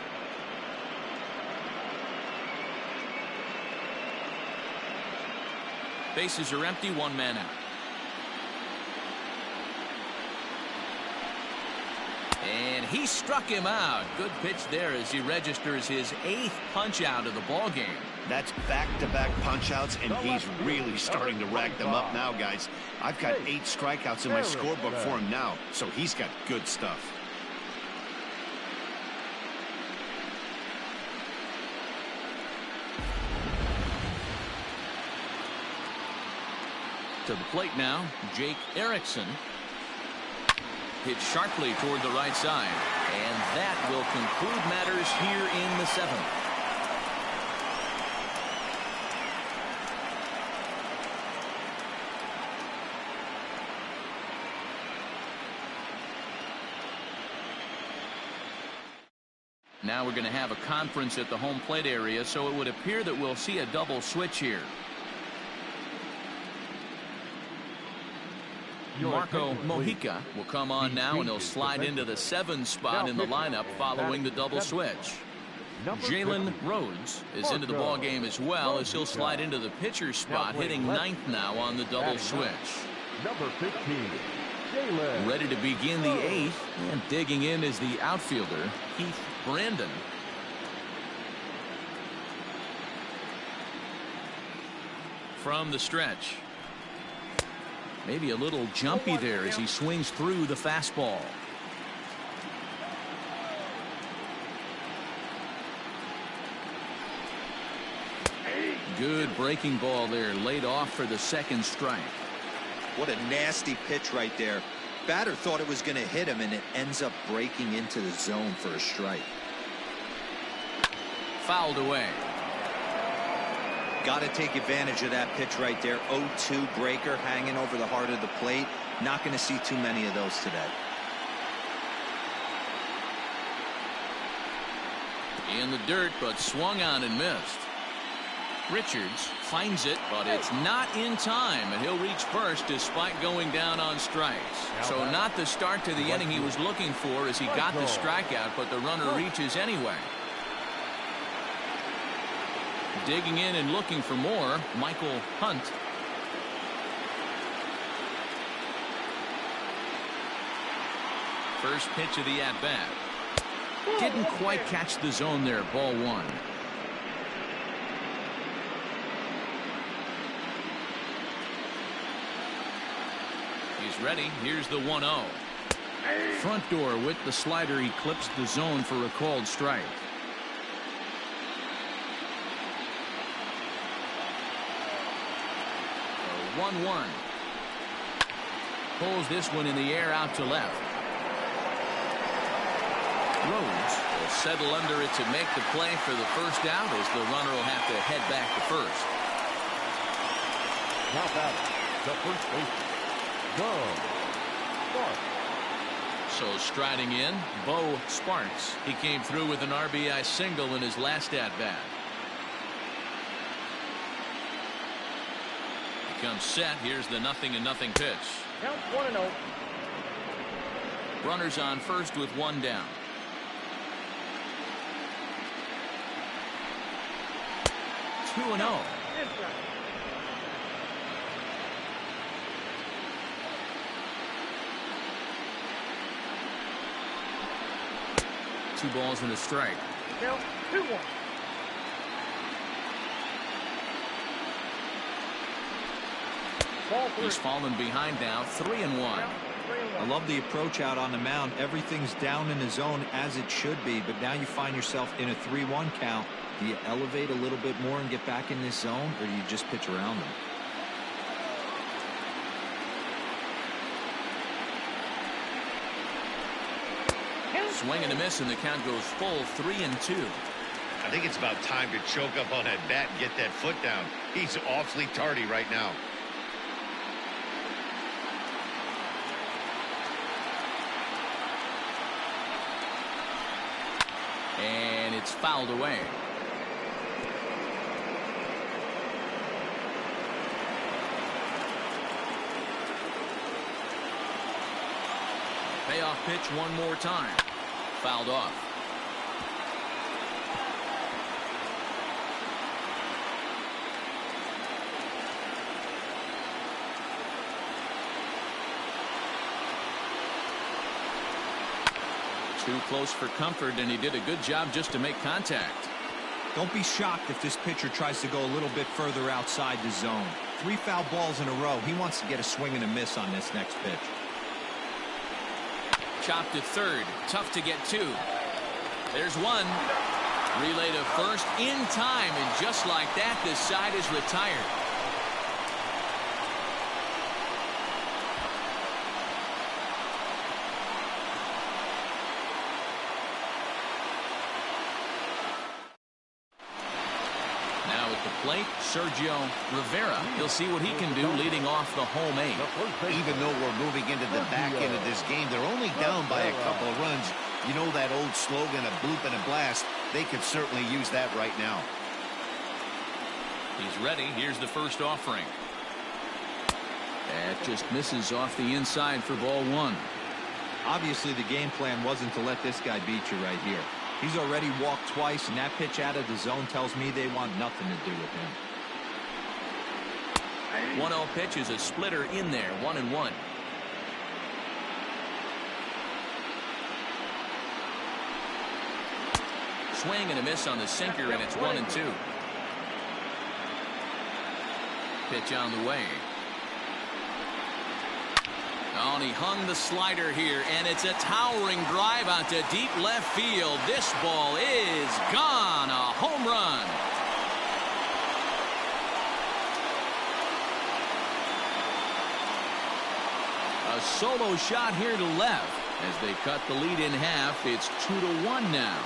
Bases are empty, 1 man out. And he struck him out. Good pitch there as he registers his 8th punch out of the ball game. That's back-to-back punch-outs, and he's really starting to rack them up now, guys. I've got 8 strikeouts in my scorebook for him now, so he's got good stuff. To the plate now, Jake Erickson. Hit sharply toward the right side. And that will conclude matters here in the 7th. Now we're going to have a conference at the home plate area, so it would appear that we'll see a double switch here. Marco Mojica will come on now, and he'll slide into the 7 spot in the lineup following the double switch. Jalen Rhodes is into the ball game as well, as he'll slide into the pitcher spot, hitting 9th now on the double switch. Number 15, ready to begin the 8th, and digging in is the outfielder Heath Brandon. From the stretch. Maybe a little jumpy there as he swings through the fastball. Good breaking ball there, laid off for the 2nd strike. What a nasty pitch right there. Batter thought it was going to hit him, and it ends up breaking into the zone for a strike. Fouled away. Got to take advantage of that pitch right there. 0-2 breaker hanging over the heart of the plate. Not going to see too many of those today. In the dirt, but swung on and missed. Richards finds it, but it's not in time, and he'll reach first despite going down on strikes. So not the start to the inning he was looking for, as he got the strikeout, but the runner reaches anyway. Digging in and looking for more, Michael Hunt. First pitch of the at-bat. Didn't quite catch the zone there, ball 1. He's ready. Here's the 1-0. Front door with the slider eclipsed the zone for a called strike. 1-1. Pulls this one in the air out to left. Rhodes will settle under it to make the play for the first out, as the runner will have to head back to first. Now batting, the first baseman, Bo Sparks. So striding in, Bo Sparks. He came through with an RBI single in his last at-bat. Comes set. Here's the 0-0 pitch. Count 1-0. Runners on first with 1 down. Two and 0. Two balls and a strike. Count 2-1. He's fallen behind now, 3-1. I love the approach out on the mound. Everything's down in the zone as it should be, but now you find yourself in a 3-1 count. Do you elevate a little bit more and get back in this zone, or do you just pitch around them? Swing and a miss, and the count goes full 3-2. I think it's about time to choke up on that bat and get that foot down. He's awfully tardy right now. And it's fouled away. Payoff pitch one more time. Fouled off. Too close for comfort, and he did a good job just to make contact. Don't be shocked if this pitcher tries to go a little bit further outside the zone. 3 foul balls in a row. He wants to get a swing and a miss on this next pitch. Chopped to third. Tough to get to. There's one. Relay to first in time, and just like that, this side is retired. Now at the plate, Sergio Rivera. He'll see what he can do leading off the home 8. Even though we're moving into the back end of this game, they're only down by a couple of runs. You know that old slogan, a bloop and a blast. They could certainly use that right now. He's ready. Here's the first offering. That just misses off the inside for ball 1. Obviously, the game plan wasn't to let this guy beat you right here. He's already walked twice, and that pitch out of the zone tells me they want nothing to do with him. 1-0 pitch is a splitter in there, 1-1. Swing and a miss on the sinker, and it's 1-2. Pitch on the way. Oh, and he hung the slider here, and it's a towering drive onto deep left field. This ball is gone. A home run. A solo shot here to left. As they cut the lead in half, it's 2-1 now.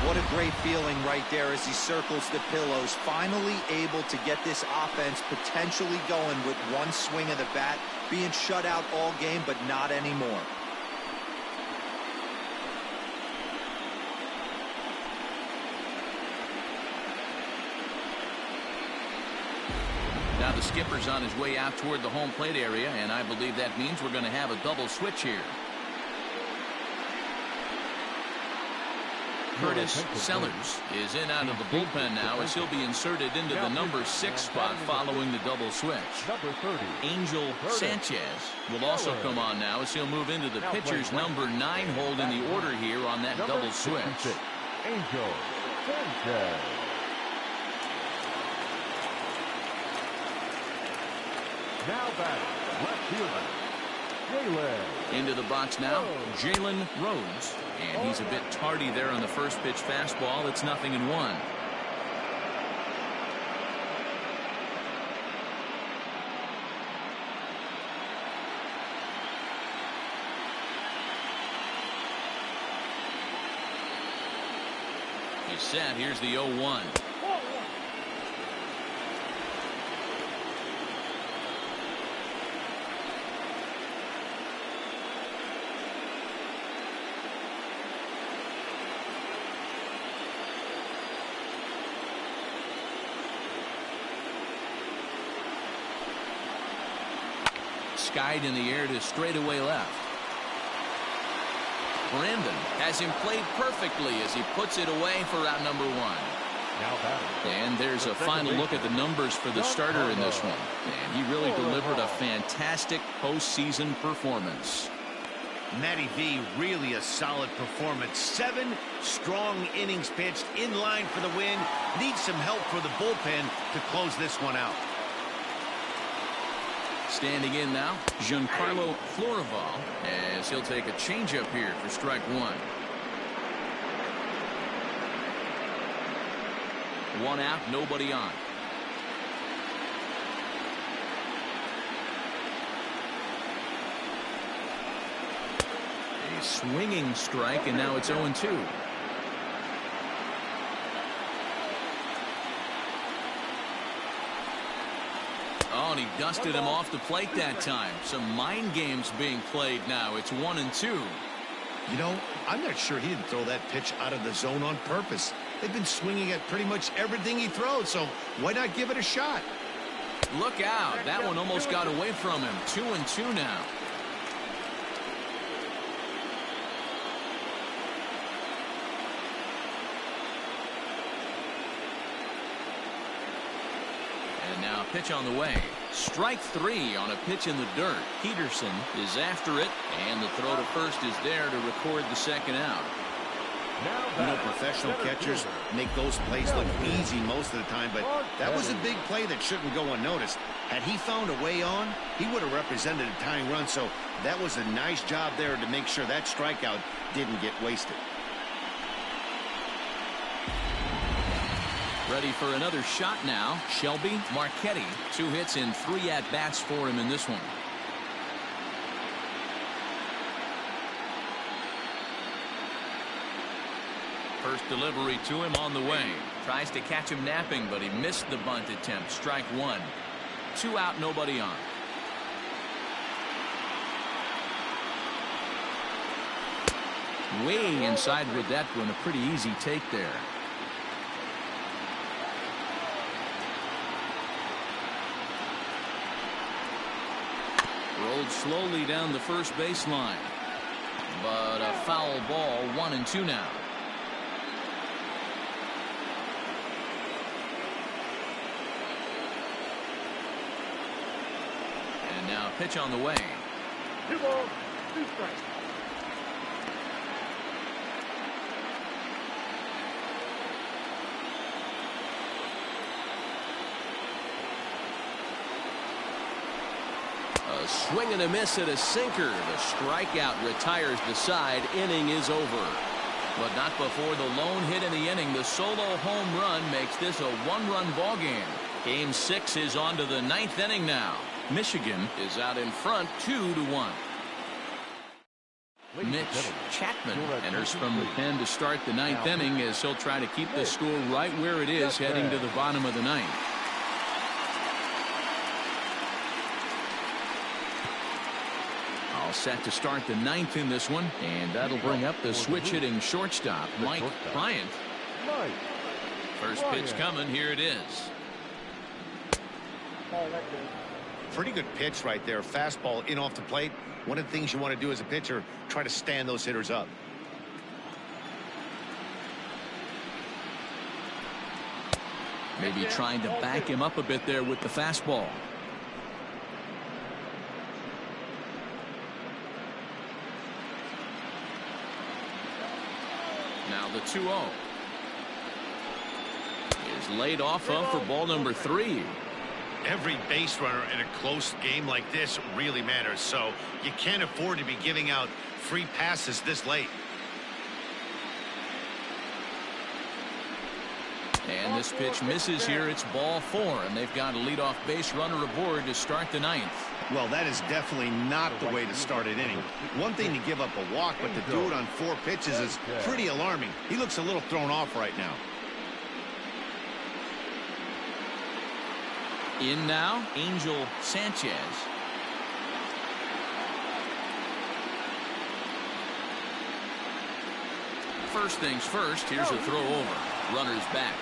What a great feeling right there as he circles the pillows. Finally able to get this offense potentially going with one swing of the bat. Being shut out all game, but not anymore. Now the skipper's on his way out toward the home plate area, and I believe that means we're going to have a double switch here. Curtis Sellers is in out of the bullpen now as he'll be inserted into the number 6 spot following the double switch. Angel Sanchez will also come on now as he'll move into the pitcher's number 9 hold in the order here on that double switch. Angel Sanchez. Now batting, left fielder, Jalen. Into the box now, Jalen Rhodes. And he's a bit tardy there on the first pitch fastball. It's 0-1. He's set. Here's the 0-1. Skied in the air to straightaway left. Brandon has him played perfectly as he puts it away for out number 1. And there's a final look at the numbers for the starter in this one. And he really delivered a fantastic postseason performance. Matty V, really a solid performance. 7 strong innings pitched, in line for the win. Needs some help for the bullpen to close this one out. Standing in now, Giancarlo Florival, as he'll take a changeup here for strike 1. 1 out, nobody on. A swinging strike, and now it's 0-2. Oh, and he dusted him off the plate that time. Some mind games being played now. It's 1-2. You know, I'm not sure he didn't throw that pitch out of the zone on purpose. They've been swinging at pretty much everything he throws, so why not give it a shot? Look out. That one almost got away from him. 2-2 now. Now pitch on the way. Strike 3 on a pitch in the dirt. Peterson is after it, and the throw to first is there to record the second out. You know, professional catchers make those plays look easy most of the time, but that was a big play that shouldn't go unnoticed. Had he found a way on, he would have represented a tying run, so that was a nice job there to make sure that strikeout didn't get wasted. Ready for another shot now. Shelby Marchetti, 2 hits and 3 at-bats for him in this one. First delivery to him on the way. Tries to catch him napping, but he missed the bunt attempt. Strike 1. 2 out, nobody on. Way inside with that one. A pretty easy take there. Rolled slowly down the first baseline. But a foul ball. 1-2 now. And now pitch on the way. 2 balls, 2 strikes. A swing and a miss at a sinker. The strikeout retires the side. Inning is over. But not before the lone hit in the inning. The solo home run makes this a 1-run ball game. Game 6 is on to the 9th inning now. Michigan is out in front 2-1. Mitch Chapman enters from the pen to start the 9th inning as he'll try to keep the score right where it is heading to the bottom of the 9th. All set to start the 9th in this one, and that'll bring up the switch hitting shortstop Mike Bryant. First pitch coming. Here it is. Pretty good pitch right there. Fastball in off the plate. One of the things you want to do as a pitcher, try to stand those hitters up. Maybe trying to back him up a bit there with the fastball. Now the 2-0 is laid off of for ball number 3. Every base runner in a close game like this really matters, so you can't afford to be giving out free passes this late. And this pitch misses here. It's ball 4, and they've got a leadoff base runner aboard to start the 9th. Well, that is definitely not the way to start an inning. One thing to give up a walk, but to do it on 4 pitches is pretty alarming. He looks a little thrown off right now. In now, Angel Sanchez. First things first, here's a throw over. Runner's back.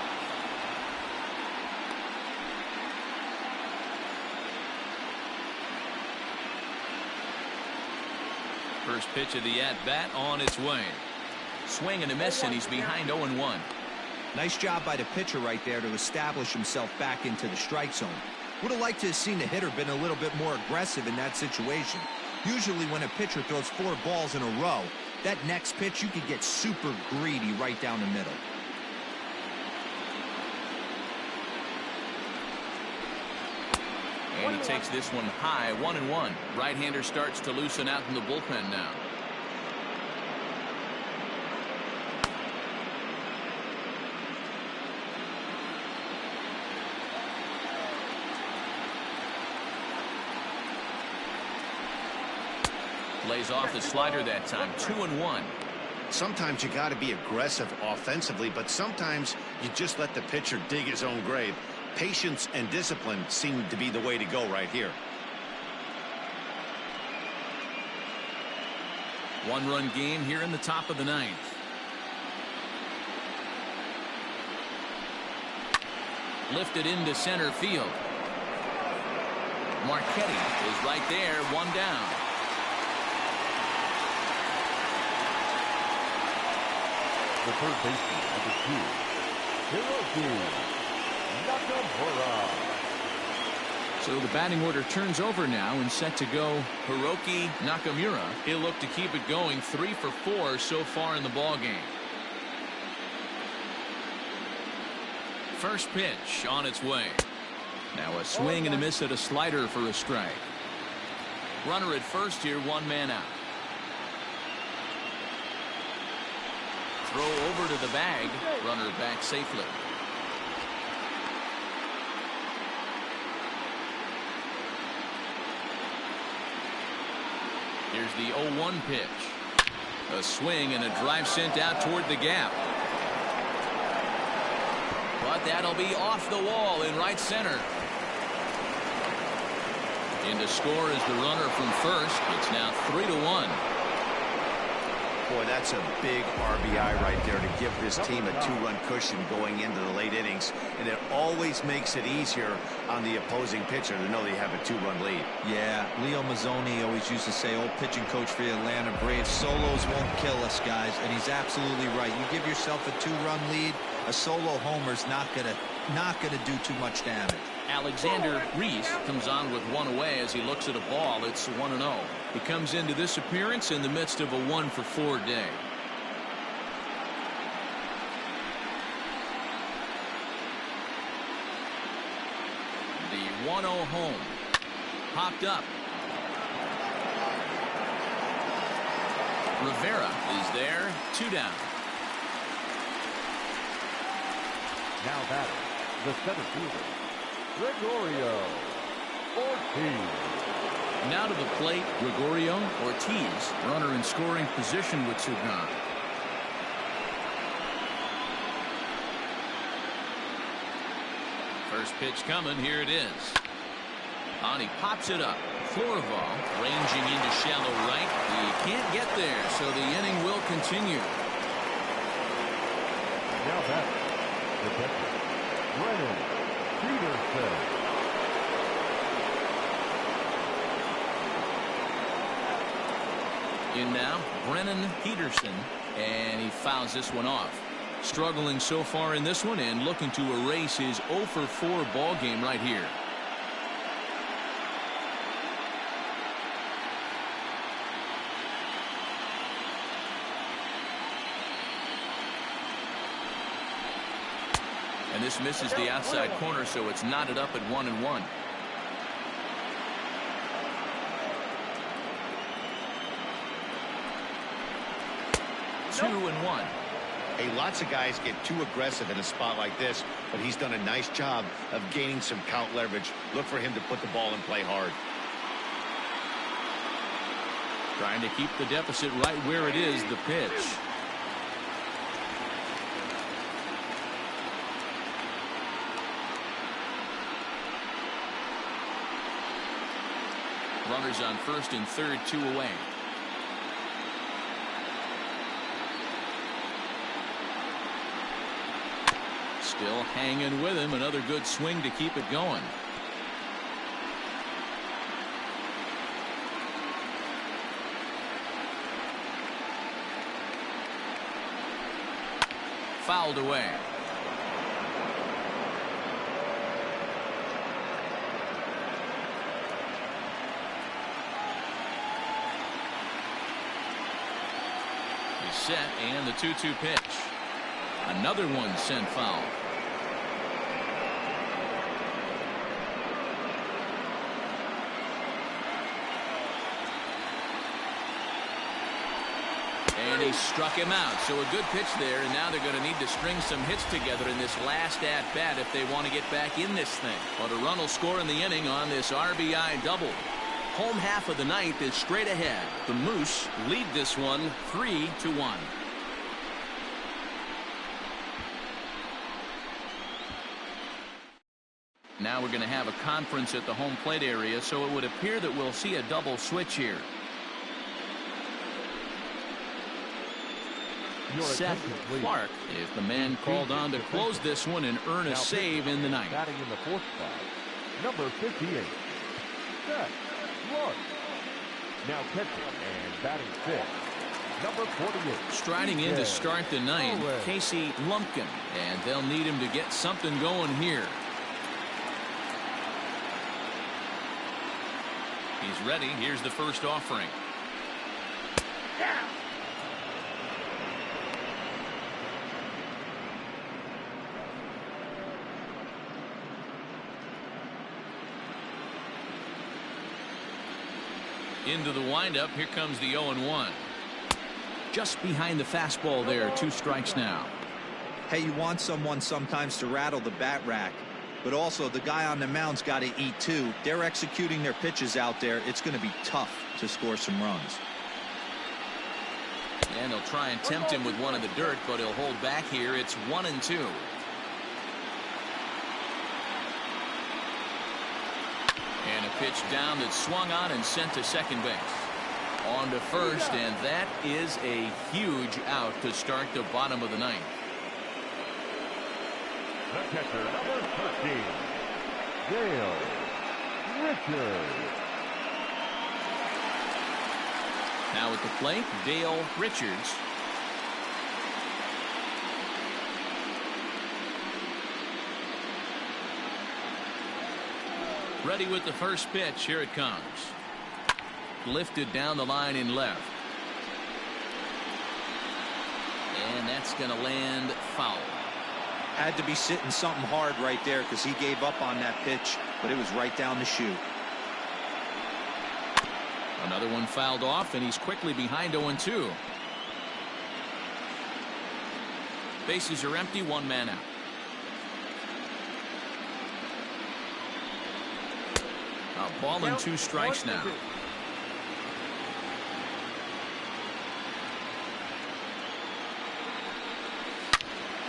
First pitch of the at-bat on its way. Swing and a miss, and he's behind 0-1. Nice job by the pitcher right there to establish himself back into the strike zone. Would have liked to have seen the hitter been a little bit more aggressive in that situation. Usually when a pitcher throws 4 balls in a row, that next pitch you could get super greedy right down the middle. And he takes this one high, 1-1. Right-hander starts to loosen out in the bullpen now. Lays off the slider that time. 2-1. Sometimes you got to be aggressive offensively, but sometimes you just let the pitcher dig his own grave. Patience and discipline seem to be the way to go right here. 1-run game here in the top of the 9th. Lifted into center field. Marchetti is right there, 1 down. The third baseman, number 2, Hiroki Nakamura. So the batting order turns over now and set to go Hiroki Nakamura. He'll look to keep it going. 3 for 4 so far in the ball game. First pitch on its way. Now a swing and a miss at a slider for a strike. Runner at first here, 1 man out. Throw over to the bag. Runner back safely. Here's the 0-1 pitch. A swing and a drive sent out toward the gap. But that'll be off the wall in right center. In to score is the runner from first. It's now 3-1. Boy, that's a big RBI right there to give his team a 2-run cushion going into the late innings. And it always makes it easier on the opposing pitcher to know they have a 2-run lead. Yeah, Leo Mazzoni always used to say, old pitching coach for the Atlanta Braves, solos won't kill us, guys. And he's absolutely right. You give yourself a 2-run lead, a solo homer's not gonna do too much damage. Alexander Reese comes on with 1 away as he looks at a ball. It's 1-0. He comes into this appearance in the midst of a 1 for 4 day. The 1-0 home. Popped up. Rivera is there. 2 down. Now batting, the center fielder, Gregorio Ortiz. Now to the plate, Gregorio Ortiz. Runner in scoring position with 2 gone. First pitch coming. Here it is. And he pops it up. Florival ranging into shallow right. He can't get there, so the inning will continue. Now batting, the catcher, Brennan Peterson. In now, Brennan Peterson, and he fouls this one off. Struggling so far in this one and looking to erase his 0 for 4 ball game right here. And this misses the outside corner, so it's knotted up at 1-1. Nope. 2-1. Hey, lots of guys get too aggressive in a spot like this, but he's done a nice job of gaining some count leverage. Look for him to put the ball in play hard. Trying to keep the deficit right where it is. The pitch. Runners on first and third, 2 away. Still hanging with him. Another good swing to keep it going. Fouled away. Set and the 2-2 pitch. Another one sent foul. And he struck him out. So a good pitch there, and now they're going to need to string some hits together in this last at bat if they want to get back in this thing. But a run will score in the inning on this RBI double. Home half of the ninth is straight ahead. The Moose lead this one 3-1. Now we're going to have a conference at the home plate area, so it would appear that we'll see a double switch here. Seth Clark is the man called on to close this one and earn a save in the ninth. Batting in the 4th spot, number 58, Seth Clark. Now catching and batting 5th, number 48. Striding in to start the ninth, Casey Lumpkin, and they'll need him to get something going here. He's ready. Here's the first offering. Into the windup. Here comes the 0-1. Just behind the fastball there. 2 strikes now. Hey, you want someone sometimes to rattle the bat rack, but also the guy on the mound's got to eat too. They're executing their pitches out there. It's going to be tough to score some runs. And they'll try and tempt him with one in the dirt, but he'll hold back here. It's 1-2. And a pitch down that's swung on and sent to second base. On to first, and that is a huge out to start the bottom of the ninth. The catcher, number 13, Dale Richards. Now at the plate, Dale Richards. Ready with the first pitch. Here it comes. Lifted down the line in left. And that's going to land foul. Had to be sitting something hard right there because he gave up on that pitch, but it was right down the chute. Another one fouled off, and he's quickly behind 0-2. Bases are empty, 1 man out. A ball and 2 strikes now.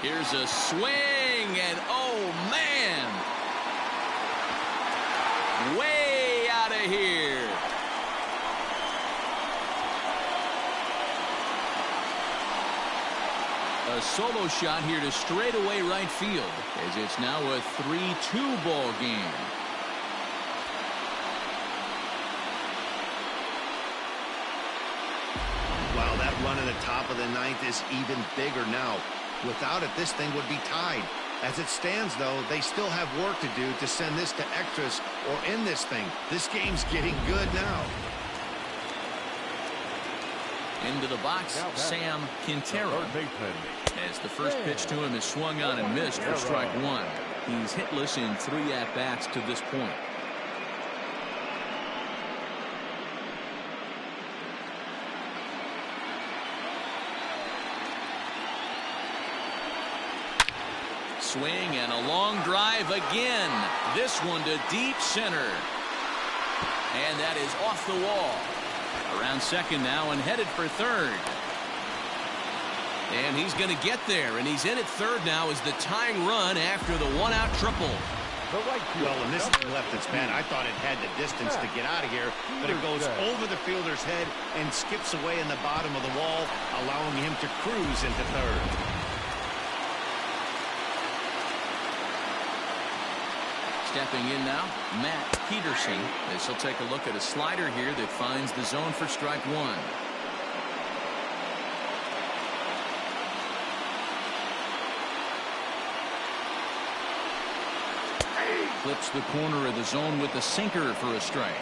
Here's a swing, and oh man, way out of here. A solo shot here to straightaway right field, as it's now a 3-2 ball game. Wow, that run in the top of the ninth is even bigger now. Without it, this thing would be tied. As it stands, though, they still have work to do to send this to extras or end this thing. This game's getting good now. Into the box, Sam Quintero. As the first pitch to him is swung on and missed for strike 1. He's hitless in 3 at-bats to this point. Swing and a long drive again. This one to deep center. And that is off the wall. Around second now and headed for third. And he's going to get there, and he's in at third now as the tying run after the 1-out triple. Well, when this thing left its bat, I thought it had the distance to get out of here, but it goes over the fielder's head and skips away in the bottom of the wall, allowing him to cruise into third. Stepping in now, Matt Peterson, as he'll take a look at a slider here that finds the zone for strike 1. Flips the corner of the zone with the sinker for a strike.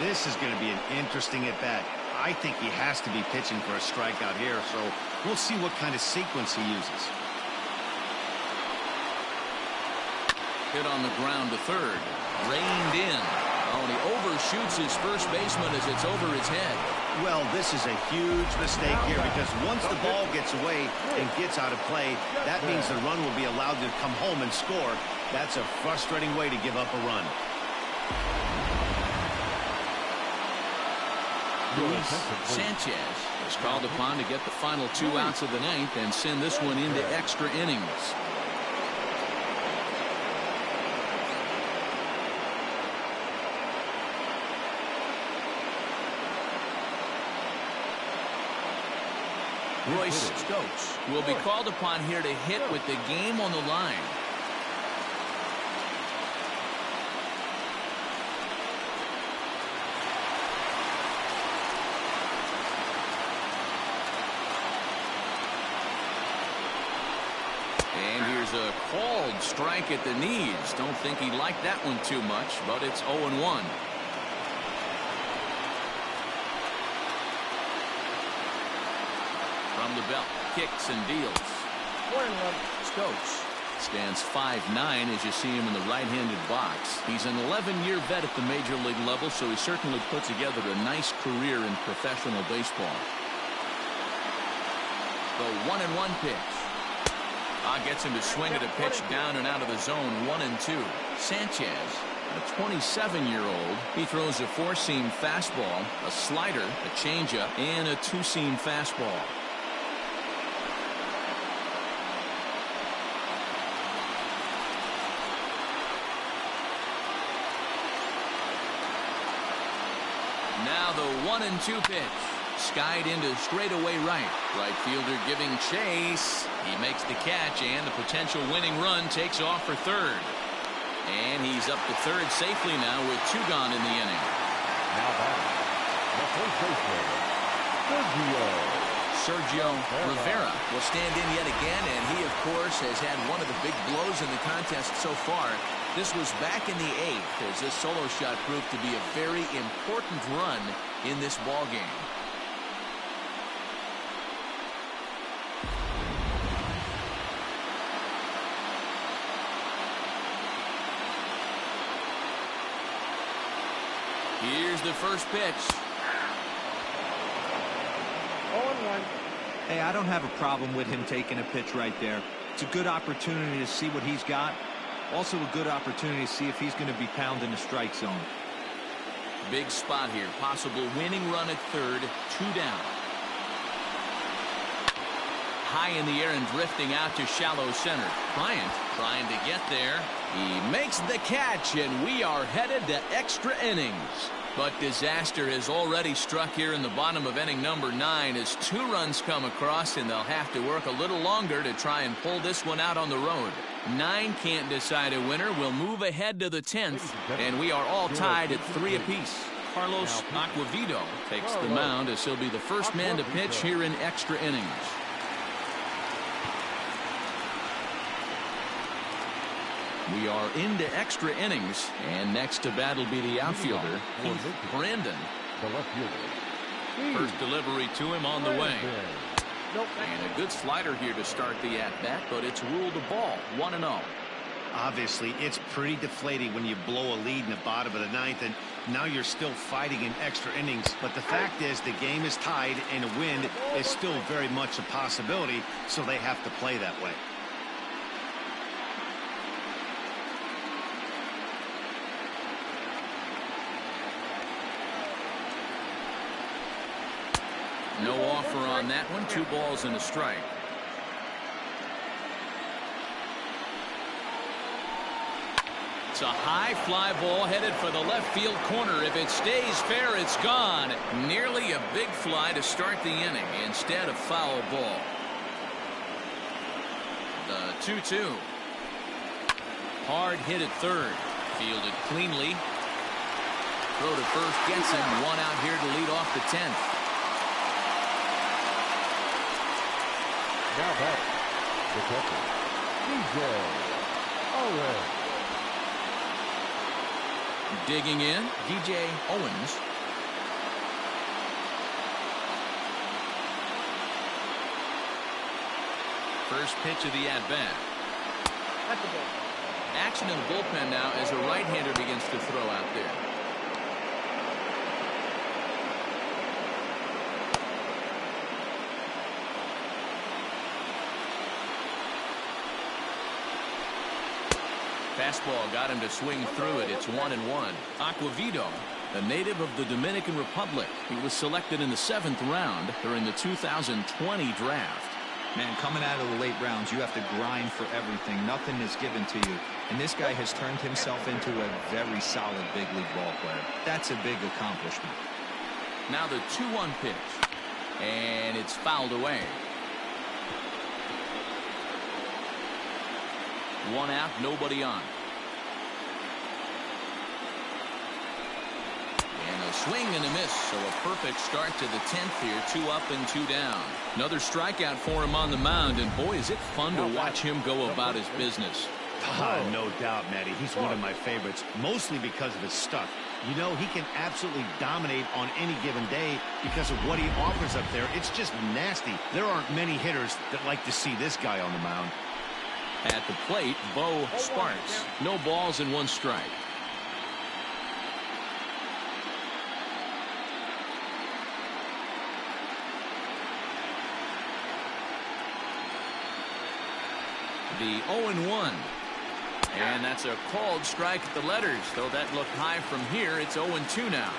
This is going to be an interesting at-bat. I think he has to be pitching for a strikeout here, so we'll see what kind of sequence he uses. Hit on the ground to third. Reined in. Oh, and he overshoots his first baseman as it's over his head. Well, this is a huge mistake here because once the ball gets away and gets out of play, that means the run will be allowed to come home and score. That's a frustrating way to give up a run. Luis Sanchez is called upon to get the final 2 outs of the ninth and send this one into extra innings. Royce Stokes will be called upon here to hit with the game on the line. And here's a called strike at the knees. Don't think he liked that one too much, but it's 0-1. From the belt, kicks and deals. Stokes stands 5'9" as you see him in the right-handed box. He's an 11-year vet at the major league level, so he certainly put together a nice career in professional baseball. The 1-1 pitch. Gets him to swing at a pitch down and out of the zone. 1-2. Sanchez, a 27-year-old. He throws a four-seam fastball, a slider, a changeup, and a two-seam fastball. Now the 1-2 pitch. Skied into straightaway right. Right fielder giving chase. He makes the catch, and the potential winning run takes off for third. And he's up to third safely now with 2 gone in the inning. Now batting, the first baseman, Sergio Rivera will stand in yet again, and he, of course, has had one of the big blows in the contest so far. This was back in the 8th, as this solo shot proved to be a very important run in this ball game. Here's the first pitch. 0-1. Hey, I don't have a problem with him taking a pitch right there. It's a good opportunity to see what he's got. Also a good opportunity to see if he's going to be pounding the strike zone. Big spot here. Possible winning run at third. 2 down. High in the air and drifting out to shallow center. Bryant trying to get there. He makes the catch, and we are headed to extra innings. But disaster has already struck here in the bottom of inning number 9 as 2 runs come across, and they'll have to work a little longer to try and pull this one out on the road. 9 can't decide a winner. We'll move ahead to the 10th, and we are all tied at 3 apiece. Carlos Aquavito takes the mound as he'll be the first man to pitch here in extra innings. We are into extra innings, and next to bat will be the outfielder, Heath Brandon. the left fielder. First delivery to him on the way. And a good slider here to start the at-bat, but it's ruled a ball. 1-0. Obviously, it's pretty deflating when you blow a lead in the bottom of the 9th, and now you're still fighting in extra innings. But the fact is, the game is tied, and a win is still very much a possibility, so they have to play that way. No offer on that one. 2 balls and a strike. It's a high fly ball headed for the left field corner. If it stays fair, it's gone. Nearly a big fly to start the inning. Instead, a foul ball. The 2-2. Hard hit at third. Fielded cleanly. Throw to first gets him. 1 out here to lead off the 10th. Now back, the catcher, DJ Owens. Digging in, DJ Owens. First pitch of the at-bat. Action in the bullpen now as a right-hander begins to throw out there. Fastball got him to swing through it. It's 1-1. Aquavito, a native of the Dominican Republic. He was selected in the 7th round during the 2020 draft. Man, coming out of the late rounds, you have to grind for everything. Nothing is given to you. And this guy has turned himself into a very solid big league ball player. That's a big accomplishment. Now the 2-1 pitch. And it's fouled away. 1 out, nobody on. And a swing and a miss, so a perfect start to the 10th here. 2 up and 2 down. Another strikeout for him on the mound, and boy, is it fun to watch him go about his business. No doubt, Matty. He's one of my favorites, mostly because of his stuff. You know, he can absolutely dominate on any given day because of what he offers up there. It's just nasty. There aren't many hitters that like to see this guy on the mound. At the plate, Bo Sparks. No balls and 1 strike. The 0-1. And that's a called strike at the letters. Though that looked high from here, it's 0-2 now.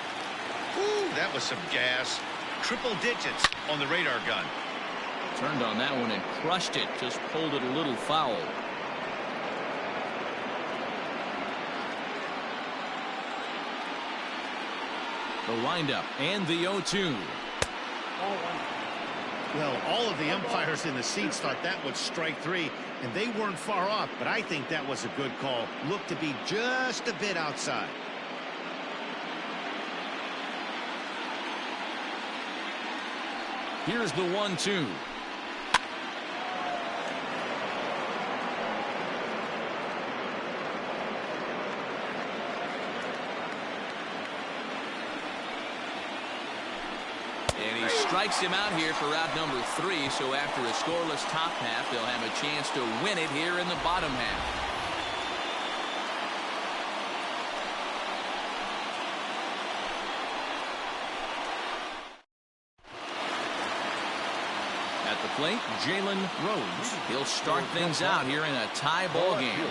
Ooh, that was some gas. Triple digits on the radar gun. Turned on that one and crushed it. Just pulled it a little foul. The windup and the 0-2. Well, all of the umpires in the seats thought that was strike 3, and they weren't far off, but I think that was a good call. Looked to be just a bit outside. Here's the 1-2. And he strikes him out here for out number 3. So after a scoreless top half, they'll have a chance to win it here in the bottom half. At the plate, Jalen Rose. He'll start things out here in a tie ball game.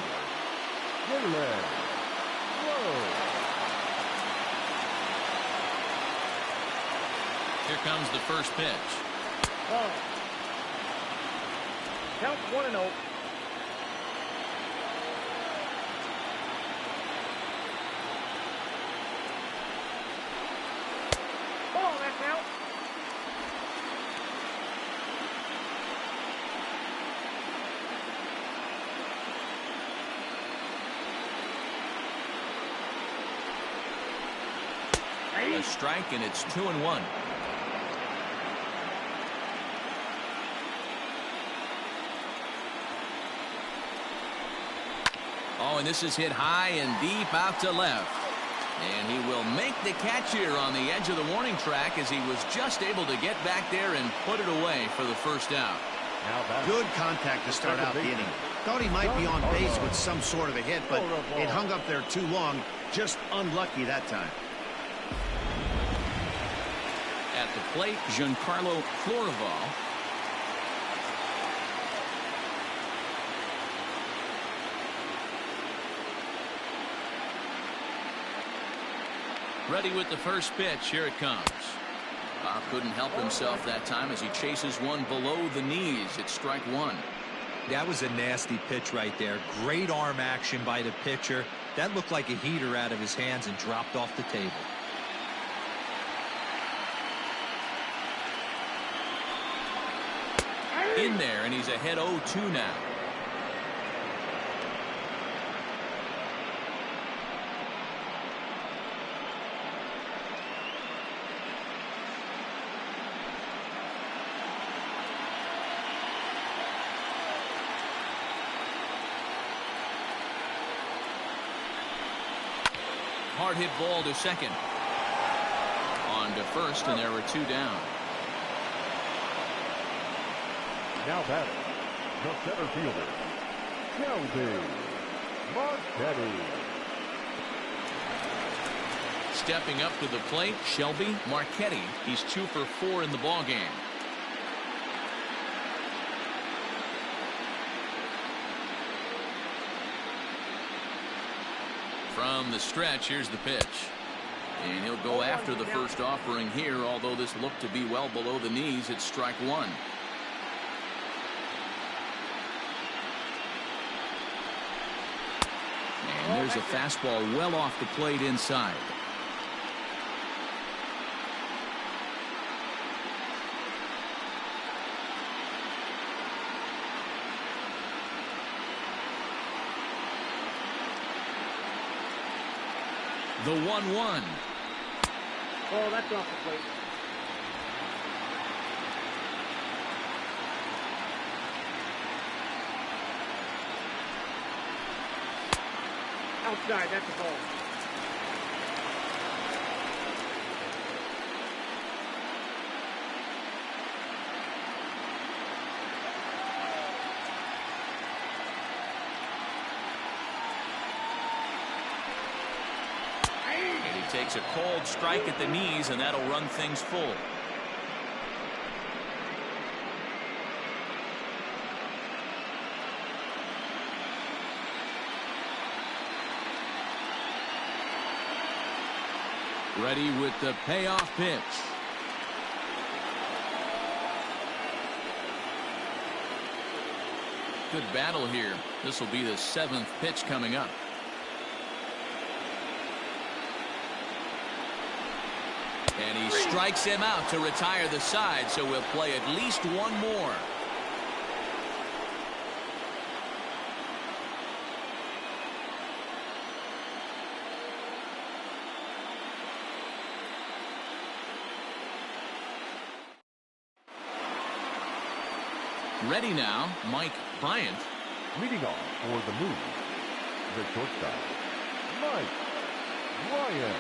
Here comes the first pitch. Count 1-0. Ball, that's out. A strike, and it's 2-1. Oh, and this is hit high and deep out to left. And he will make the catch here on the edge of the warning track as he was just able to get back there and put it away for the first out. Good contact to start out the inning. Thought he might be on base with some sort of a hit, but it hung up there too long. Just unlucky that time. At the plate, Giancarlo Florival. Ready with the first pitch. Here it comes. Couldn't help himself that time as he chases one below the knees. It's strike 1. That was a nasty pitch right there. Great arm action by the pitcher. That looked like a heater out of his hands and dropped off the table. In there, and he's ahead 0-2 now. Hard hit ball to second. On to first, and there were 2 down. Now batting, the center fielder, Shelby Marquetti. Stepping up to the plate, Shelby Marquetti. He's 2 for 4 in the ballgame. From the stretch, here's the pitch. And he'll go after the first offering here, although this looked to be well below the knees. It's strike 1. And there's a fastball well off the plate inside. The 1-1. Oh, that's off the plate. Outside, that's a ball. takes a cold strike at the knees, and that'll run things full. Ready with the payoff pitch. Good battle here. This will be the 7th pitch coming up. And he strikes him out to retire the side, so we'll play at least one more. Ready now, Mike Bryant. Leading off for the move, the shortstop, Mike Bryant.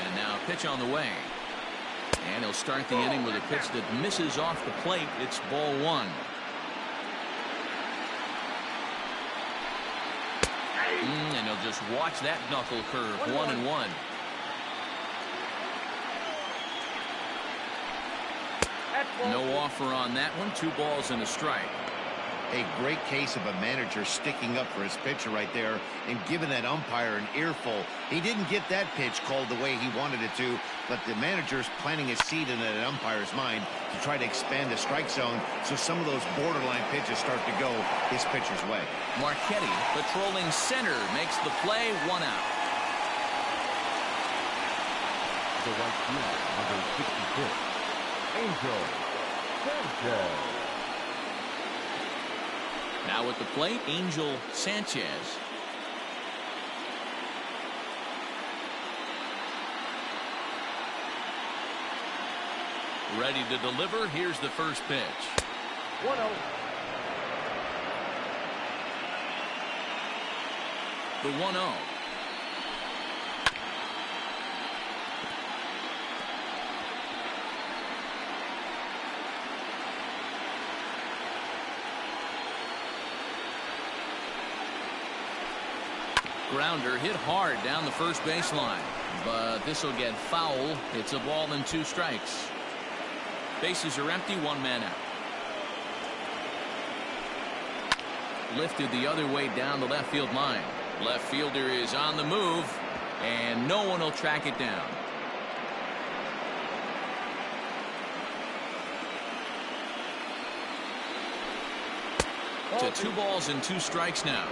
And now pitch on the way. And he'll start the inning with a pitch that misses off the plate. It's ball 1. And he'll just watch that knuckle curve. 1-1. No offer on that one. 2 balls and a strike. A great case of a manager sticking up for his pitcher right there and giving that umpire an earful. He didn't get that pitch called the way he wanted it to, but the manager's planting a seed in that umpire's mind to try to expand the strike zone so some of those borderline pitches start to go his pitcher's way. Marchetti patrolling center makes the play. 1 out. The right field, number 66, Angel Sanchez. Now at the plate, Angel Sanchez. Ready to deliver. Here's the first pitch. 1-0. The 1-0. Grounder hit hard down the first baseline, but this will get foul. It's a ball and 2 strikes. Bases are empty, 1 man out. Lifted the other way down the left field line. Left fielder is on the move, and no one will track it down. To 2 balls and 2 strikes now.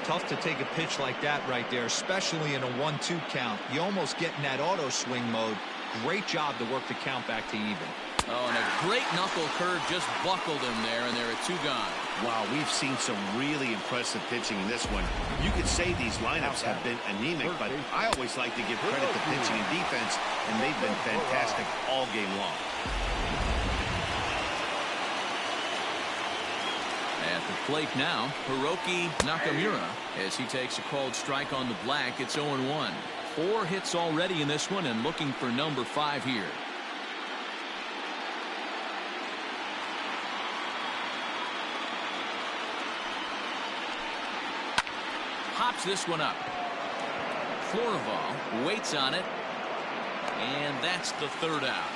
Tough to take a pitch like that right there, especially in a 1-2 count. You almost get in that auto swing mode. Great job to work the count back to even. Oh, and a great knuckle curve just buckled him there, and there are 2 gone. Wow, we've seen some really impressive pitching in this one. You could say these lineups have been anemic, but I always like to give credit to pitching and defense, and they've been fantastic all game long. At the plate now, Hiroki Nakamura, as he takes a called strike on the black. It's 0-1. 4 hits already in this one, and looking for number 5 here. Hops this one up. Florival waits on it, and that's the 3rd out.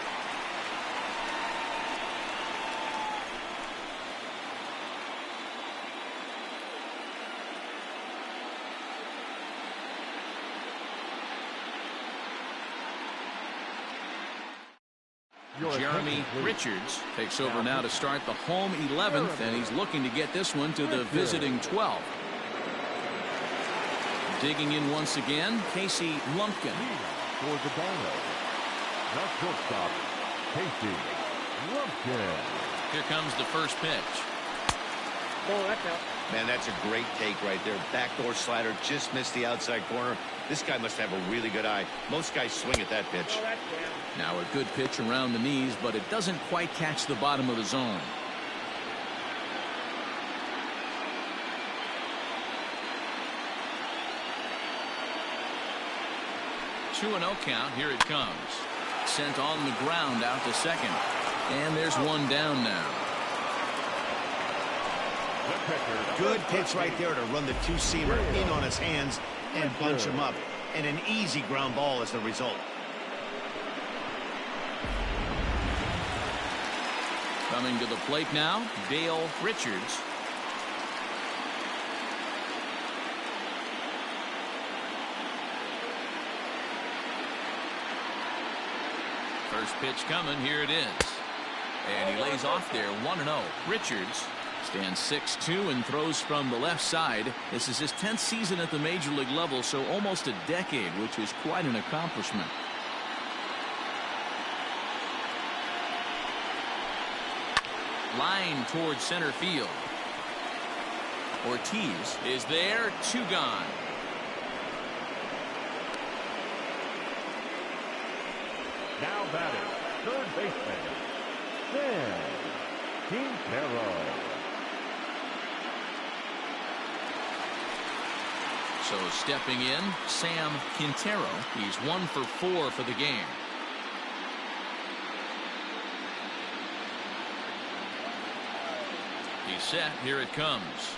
Jeremy Richards takes over now to start the home 11th, and he's looking to get this one to the visiting 12th. Digging in once again, Casey Lumpkin. For the Dinos, the shortstop, Casey Lumpkin. Here comes the first pitch. Oh, that's out. Man, that's a great take right there. Backdoor slider just missed the outside corner. This guy must have a really good eye. Most guys swing at that pitch. Oh, that's down. Now a good pitch around the knees, but it doesn't quite catch the bottom of the zone. Two and 0 count. Here it comes. Sent on the ground out to second. And there's one down now. Good pitch right there to run the 2-seamer in on his hands. and bunch him up, and an easy ground ball as the result. Coming to the plate now, Dale Richards. First pitch coming, here it is. And he lays off there, 1-0. Richards stands 6'2" and throws from the left side. This is his 10th season at the major league level, so almost a decade, which is quite an accomplishment. Line towards center field. Ortiz is there, 2 gone. Now batting, third baseman, Sam Quintero. So stepping in, Sam Quintero. He's 1 for 4 for the game. He's set. Here it comes.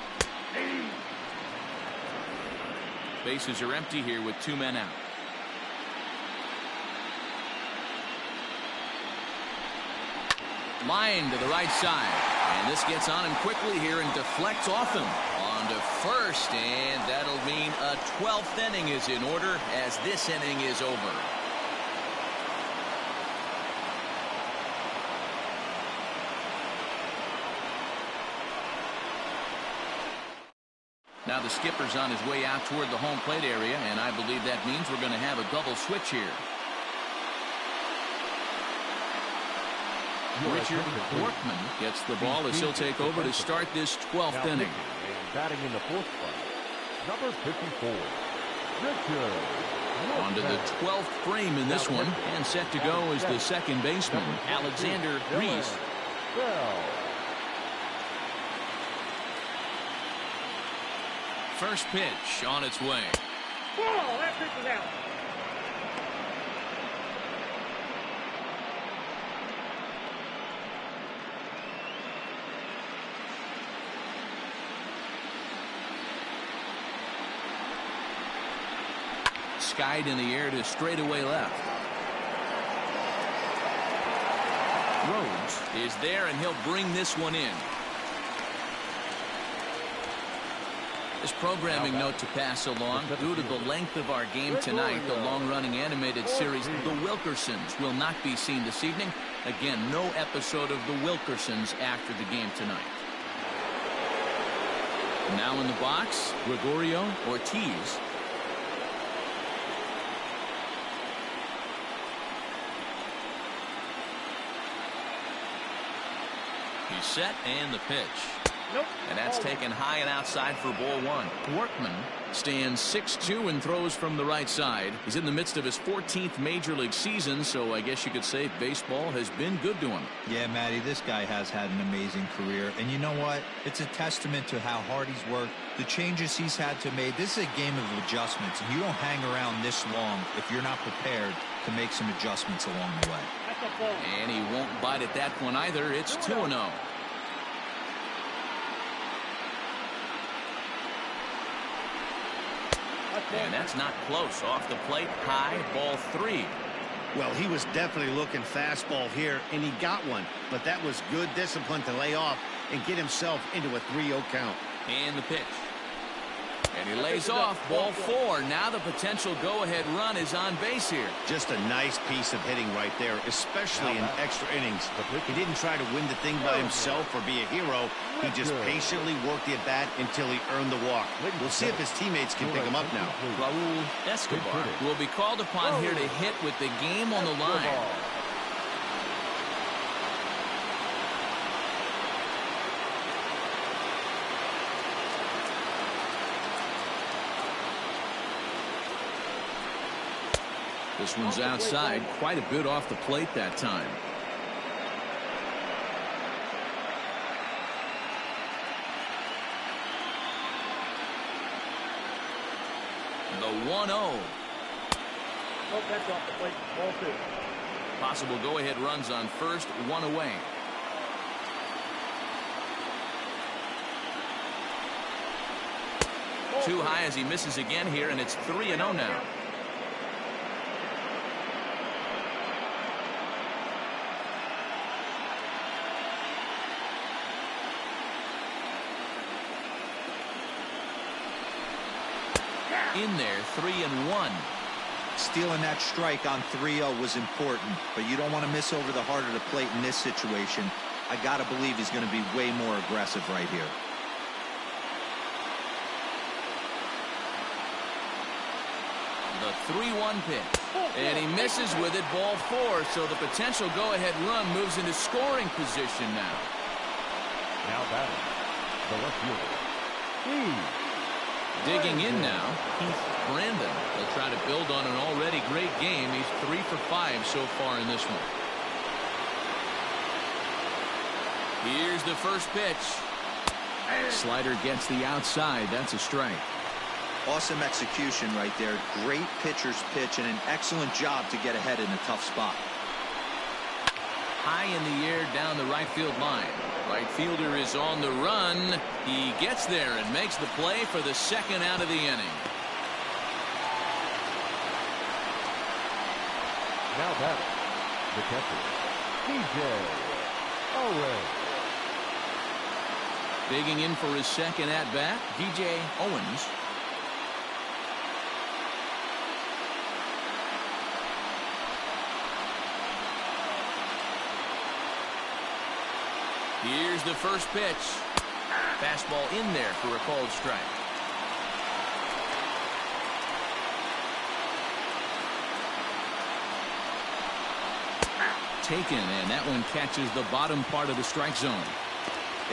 Bases are empty here with 2 men out. Line to the right side. And this gets on him quickly here and deflects off him. On to first, and that'll mean a 12th inning is in order as this inning is over. Now the skipper's on his way out toward the home plate area, and I believe that means we're going to have a double switch here. Richard Workman gets the ball as he'll take over to start this 12th inning. And batting in the 4th spot, number 54, Richard. On to the 12th frame in this one, and set to go is the second baseman, Alexander Reese. First pitch on its way. Ball, that pitch is out. Skied in the air to straightaway left. Rhodes is there, and he'll bring this one in. This programming note to pass along. Due to the length of our game tonight, the long-running animated series The Wilkersons will not be seen this evening. Again, no episode of The Wilkersons after the game tonight. Now in the box, Gregorio Ortiz. He's set, and the pitch. Nope. And that's taken high and outside for ball 1. Workman stands 6'2" and throws from the right side. He's in the midst of his 14th major league season, so I guess you could say baseball has been good to him. Yeah, Matty, this guy has had an amazing career. And you know what? It's a testament to how hard he's worked, the changes he's had to make. This is a game of adjustments, and you don't hang around this long if you're not prepared to make some adjustments along the way. That's a ball. And he won't bite at that one either. It's 2-0. And that's not close. Off the plate, high, ball 3. Well, he was definitely looking fastball here, and he got one. But that was good discipline to lay off and get himself into a 3-0 count. And the pitch. And he lays off, ball 4. Now the potential go-ahead run is on base here. Just a nice piece of hitting right there, especially in extra innings. He didn't try to win the thing by himself or be a hero. He just patiently worked the at-bat until he earned the walk. We'll see if his teammates can pick him up now. Raul Escobar will be called upon here to hit with the game on the line. This one's outside, quite a bit off the plate that time. The 1-0. Oh, that's off the plate. Ball 2. Possible go-ahead runs on first, 1 away. too high as he misses again here, and it's 3-0 now. In there, 3-1. Stealing that strike on 3-0 was important, but you don't want to miss over the heart of the plate in this situation. I got to believe he's going to be way more aggressive right here. The 3-1 pitch. And he misses with it, ball 4, so the potential go-ahead run moves into scoring position now. Now batting, the left fielder. Digging in now, Keith Brandon. They'll try to build on an already great game. He's 3 for 5 so far in this one. Here's the first pitch. Slider gets the outside. That's a strike. Awesome execution right there. Great pitcher's pitch and an excellent job to get ahead in a tough spot. High in the air down the right field line. Right fielder is on the run. He gets there and makes the play for the second out of the inning. Now batting, the catcher, DJ Owens. Digging in for his second at-bat, DJ Owens. Here's the first pitch. Fastball in there for a called strike. Taken, and that one catches the bottom part of the strike zone.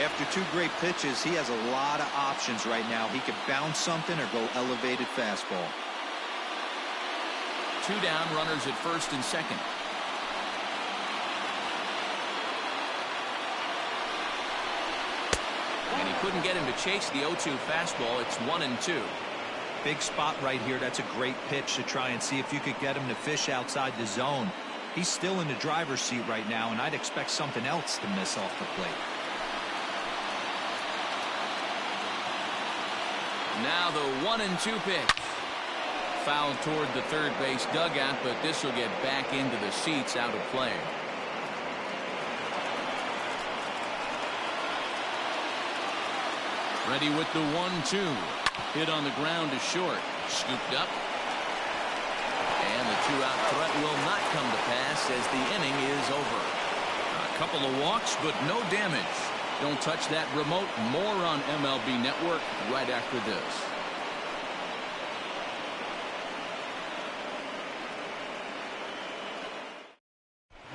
After 2 great pitches, he has a lot of options right now. He could bounce something or go elevated fastball. 2 down, runners at first and second. And he couldn't get him to chase the 0-2 fastball. It's 1-2. Big spot right here. That's a great pitch to try and see if you could get him to fish outside the zone. He's still in the driver's seat right now, and I'd expect something else to miss off the plate. Now the 1-2 pitch. Foul toward the third base dugout, but this will get back into the seats out of play. Ready with the 1-2. Hit on the ground to short. Scooped up. And the 2-out threat will not come to pass as the inning is over. A couple of walks, but no damage. Don't touch that remote. More on MLB Network right after this.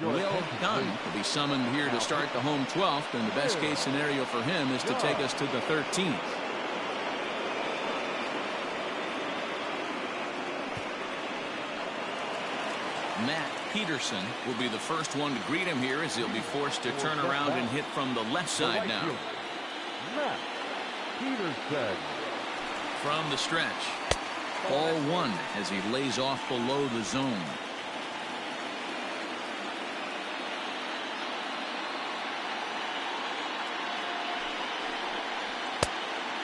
Will Dunn will be summoned here to start the home 12th, and the best case scenario for him is to take us to the 13th. Matt Peterson will be the first one to greet him here as he'll be forced to turn around and hit from the left side now. Matt Peterson. From the stretch. Ball 1 as he lays off below the zone.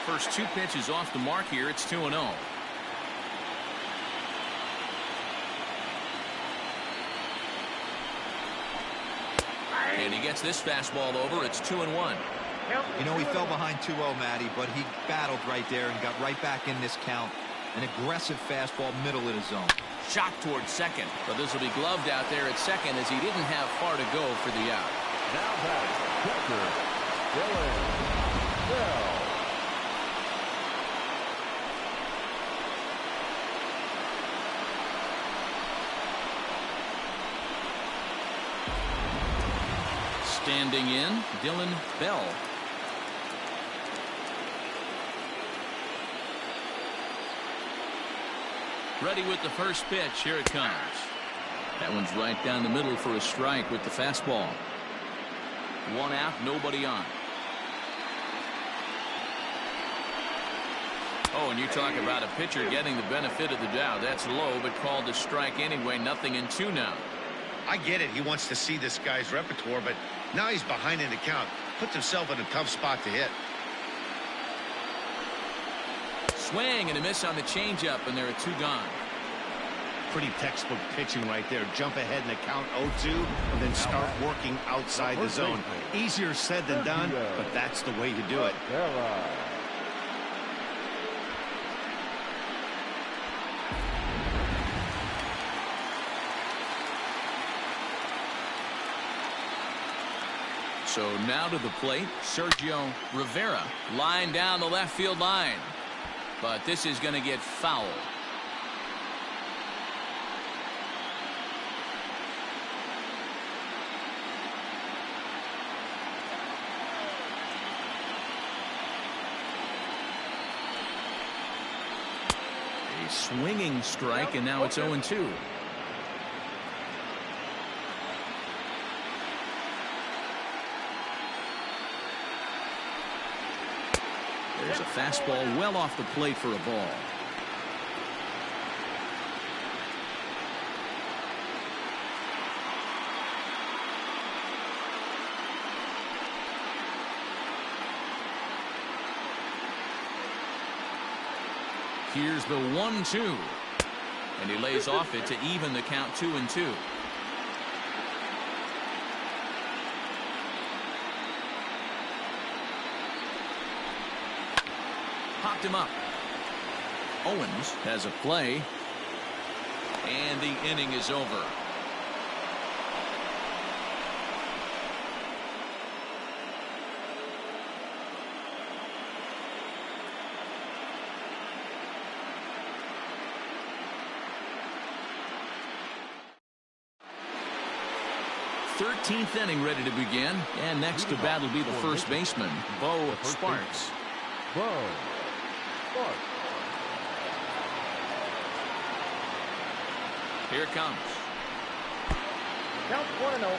First 2 pitches off the mark here. It's 2-0. And he gets this fastball over. It's 2-1. You know, he fell behind 2-0, Matty, but he battled right there and got right back in this count. An aggressive fastball middle of the zone. Shot towards second, but this will be gloved out there at second as he didn't have far to go for the out. Now batting, catcher, Dylan Bell. Standing in, Dylan Bell. Ready with the first pitch. Here it comes. That one's right down the middle for a strike with the fastball. 1 out, nobody on. Oh, and you talk about a pitcher getting the benefit of the doubt. That's low, but called a strike anyway. Nothing in 2 now. I get it. He wants to see this guy's repertoire, but now he's behind in the count. Puts himself in a tough spot to hit. Swing and a miss on the changeup, and there are 2 gone. Pretty textbook pitching right there. Jump ahead in the count 0-2 and then start working outside the zone. Easier said than done, but that's the way to do it. So now to the plate, Sergio Rivera. Line down the left field line. But this is going to get foul. A swinging strike, and now it's 0-2. There's a fastball well off the plate for a ball. Here's the 1-2. And he lays off it to even the count 2-2. Popped him up. Owens has a play. And the inning is over. Thirteenth inning ready to begin. And next to bat will be the first baseman, Bo Sparks. Here it comes. Count 1-0.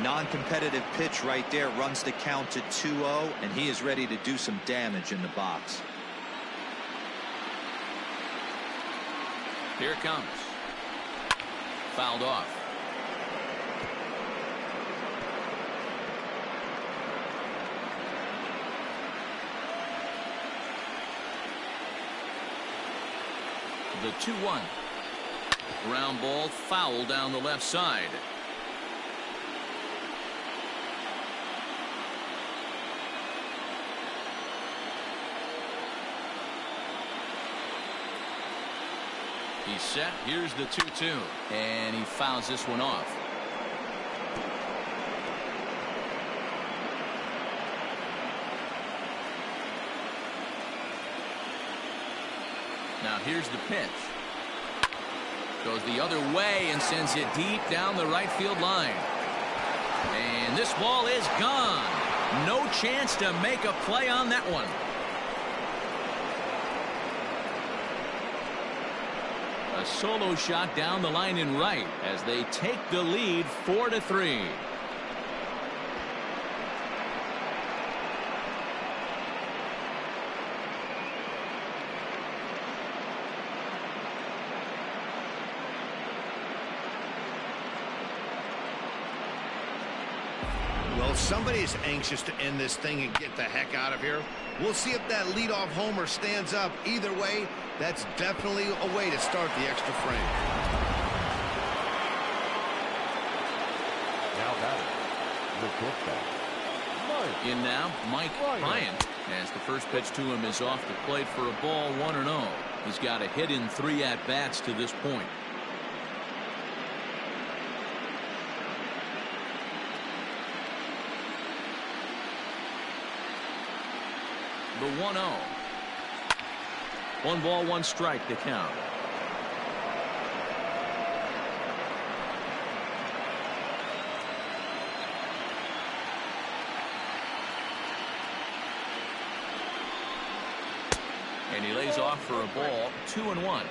Non-competitive pitch right there, runs the count to 2-0, and he is ready to do some damage in the box. Here it comes. Fouled off. The 2-1. Ground ball foul down the left side. He's set. Here's the 2-2. And he fouls this one off. Now here's the pitch. Goes the other way and sends it deep down the right field line. And this ball is gone. No chance to make a play on that one. A solo shot down the line in right as they take the lead 4-3. Well, somebody is anxious to end this thing and get the heck out of here. We'll see if that leadoff homer stands up. Either way, that's definitely a way to start the extra frame. Now batting, the quarterback, In now, Mike Bryant, as the first pitch to him is off the plate for a ball, 1-0. He's got a hit in 3 at-bats to this point. The 1-0. 1 ball, 1 strike to count. And he lays off for a ball, 2-1.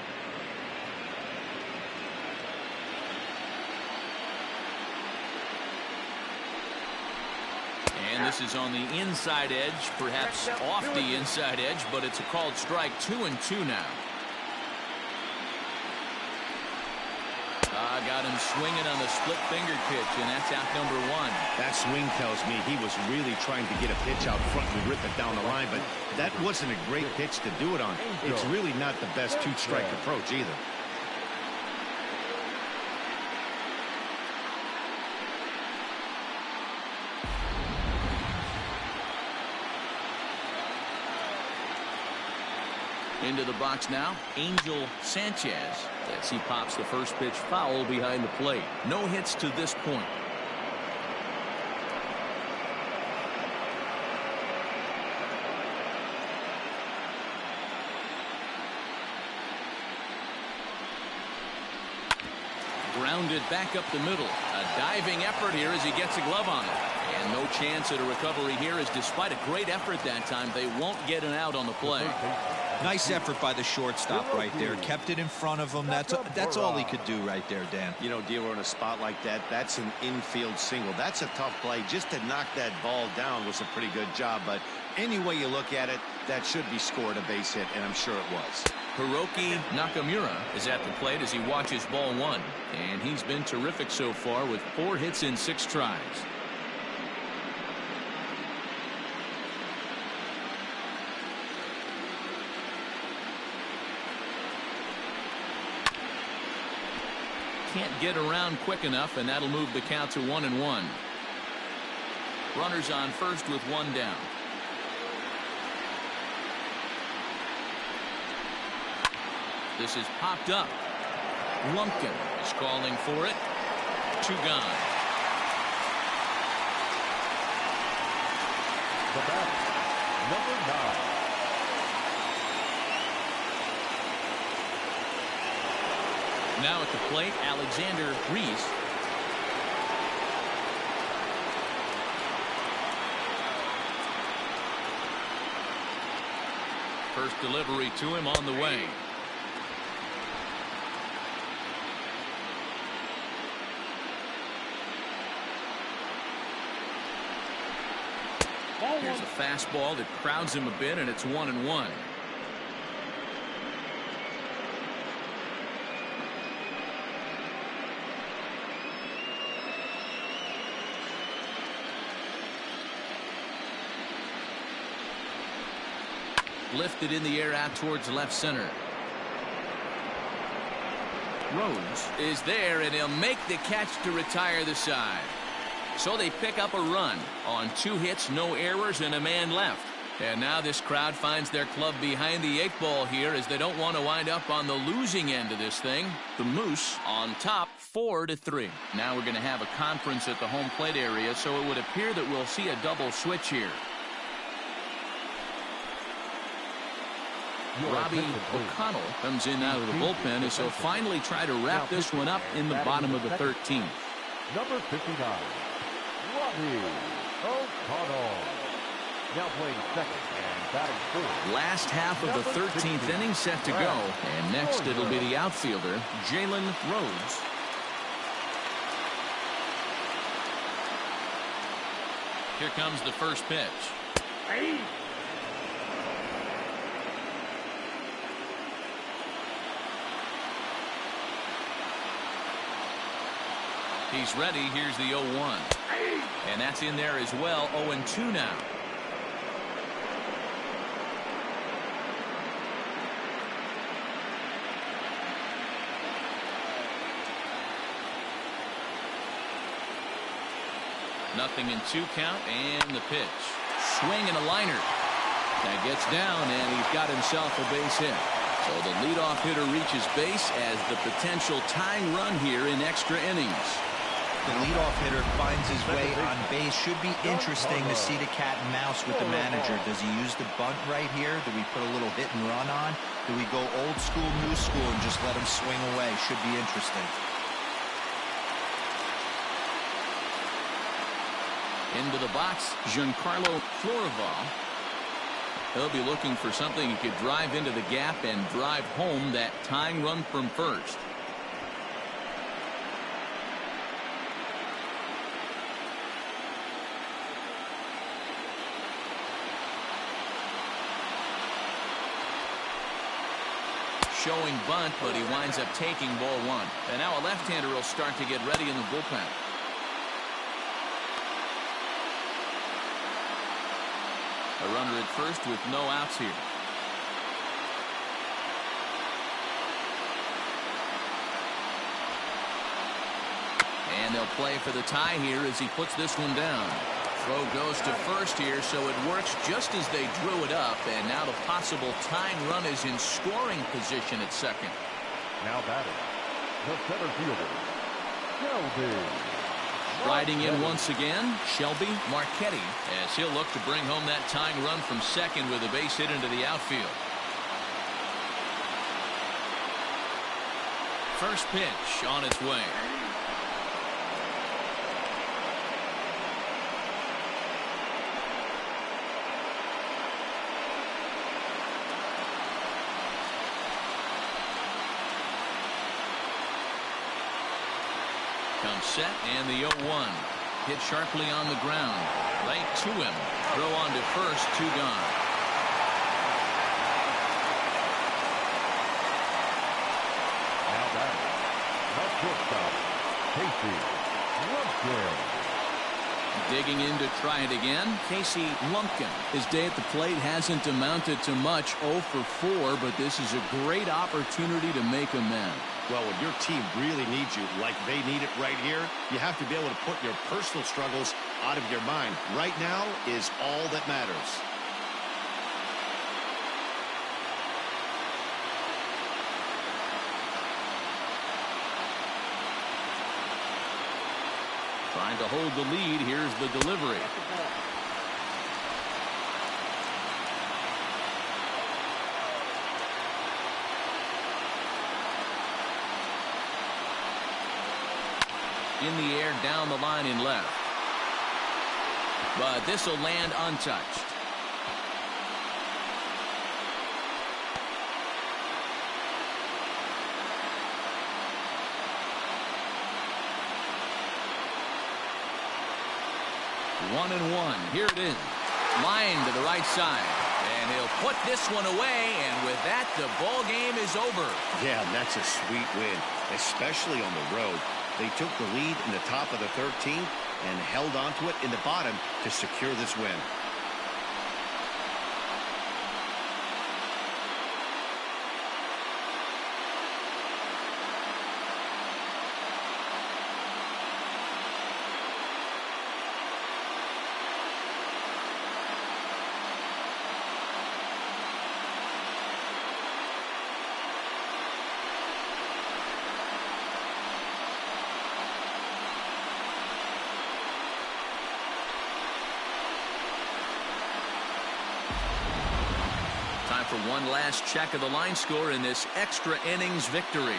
And this is on the inside edge, perhaps off the inside edge, but it's a called strike. 2-2 now. Got him swinging on the split finger pitch, and that's out number one. That swing tells me he was really trying to get a pitch out front and rip it down the line, but that wasn't a great pitch to do it on. It's really not the best two-strike approach either. Into the box now, Angel Sanchez, as he pops the first pitch foul behind the plate. No hits to this point. Grounded back up the middle. A diving effort here as he gets a glove on it. And no chance at a recovery here, as despite a great effort that time, they won't get an out on the play. Nice effort by the shortstop right there. Kept it in front of him. That's all he could do right there, Dan. You know, dealer in a spot like that, that's an infield single. That's a tough play. Just to knock that ball down was a pretty good job. But any way you look at it, that should be scored a base hit, and I'm sure it was. Hiroki Nakamura is at the plate as he watches ball one. And he's been terrific so far with 4 hits in 6 tries. Can't get around quick enough, and that'll move the count to 1-1. Runners on first with 1 down. This is popped up. Lumpkin is calling for it. 2 gone. The batter, number 9. Now at the plate, Alexander Reese. First delivery to him on the way. Here's a fastball that crowds him a bit, and it's 1-1. Lifted in the air out towards left center. Rhodes is there, and he'll make the catch to retire the side. So they pick up a run on 2 hits, no errors, and a man left. And now this crowd finds their club behind the 8 ball here, as they don't want to wind up on the losing end of this thing. The Moose on top 4-3. Now we're going to have a conference at the home plate area, so it would appear that we'll see a double switch here. Robbie O'Connell comes in out of the bullpen, as he'll finally try to wrap this one up in the bottom of the 13th. Number 59, Robbie O'Connell. Now playing second and batting fourth. Last half of the 13th inning set to go. And next it'll be the outfielder, Jalen Rhodes. Here comes the first pitch. He's ready. Here's the 0-1. And that's in there as well. 0-2 now. Nothing in 2 count, and the pitch. Swing and a liner. That gets down, and he's got himself a base hit. So the leadoff hitter reaches base as the potential tying run here in extra innings. The leadoff hitter finds his way on base. Should be interesting to see the cat and mouse with the manager. Does he use the bunt right here? Do we put a little hit and run on? Do we go old school, new school, and just let him swing away? Should be interesting. Into the box, Giancarlo Florival. He'll be looking for something he could drive into the gap and drive home that tying run from first. showing bunt, but he winds up taking ball one. And now a left-hander will start to get ready in the bullpen. A runner at first with no outs here. And they'll play for the tie here as he puts this one down. Throw goes to first here, so it works just as they drew it up. And now the possible tying run is in scoring position at second. Now batting, the center fielder, Shelby. Riding in once again, Shelby Marchetti, as he'll look to bring home that tying run from second with a base hit into the outfield. First pitch on its way. Comes set, and the 0-1. Hit sharply on the ground. Right to him. Throw on to first, 2 gone. Now batting, the shortstop, Casey Lumpkin. Digging in to try it again, Casey Lumpkin. His day at the plate hasn't amounted to much, 0 for 4, but this is a great opportunity to make amends. Well, when your team really needs you, like they need it right here, you have to be able to put your personal struggles out of your mind. Right now is all that matters. Trying to hold the lead. Here's the delivery. In the air, down the line in left. But this will land untouched. One and one. Here it is. Line to the right side. And he'll put this one away. And with that, the ball game is over. Yeah, that's a sweet win, especially on the road. They took the lead in the top of the 13th and held on to it in the bottom to secure this win. Time for one last check of the line score in this extra innings victory.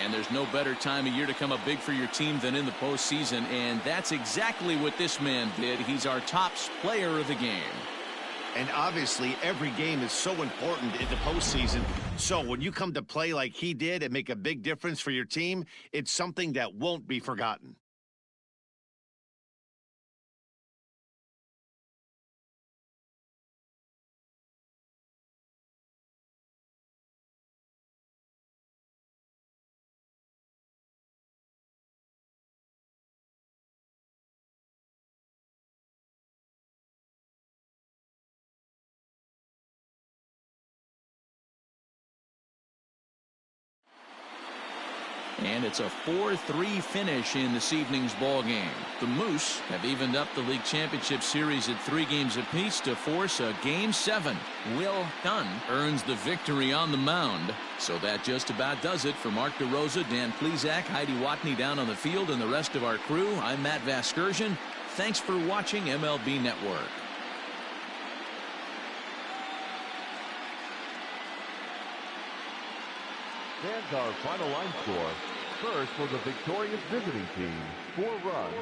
And there's no better time of year to come up big for your team than in the postseason, and that's exactly what this man did. He's our top player of the game. And obviously, every game is so important in the postseason. So when you come to play like he did and make a big difference for your team, it's something that won't be forgotten. And it's a 4-3 finish in this evening's ball game. The Moose have evened up the league championship series at 3 games apiece to force a Game 7. Will Dunn earns the victory on the mound. So that just about does it for Mark DeRosa, Dan Plesac, Heidi Watney down on the field, and the rest of our crew. I'm Matt Vasgersian. Thanks for watching MLB Network. Stands our final line score. First for the victorious visiting team, 4 runs.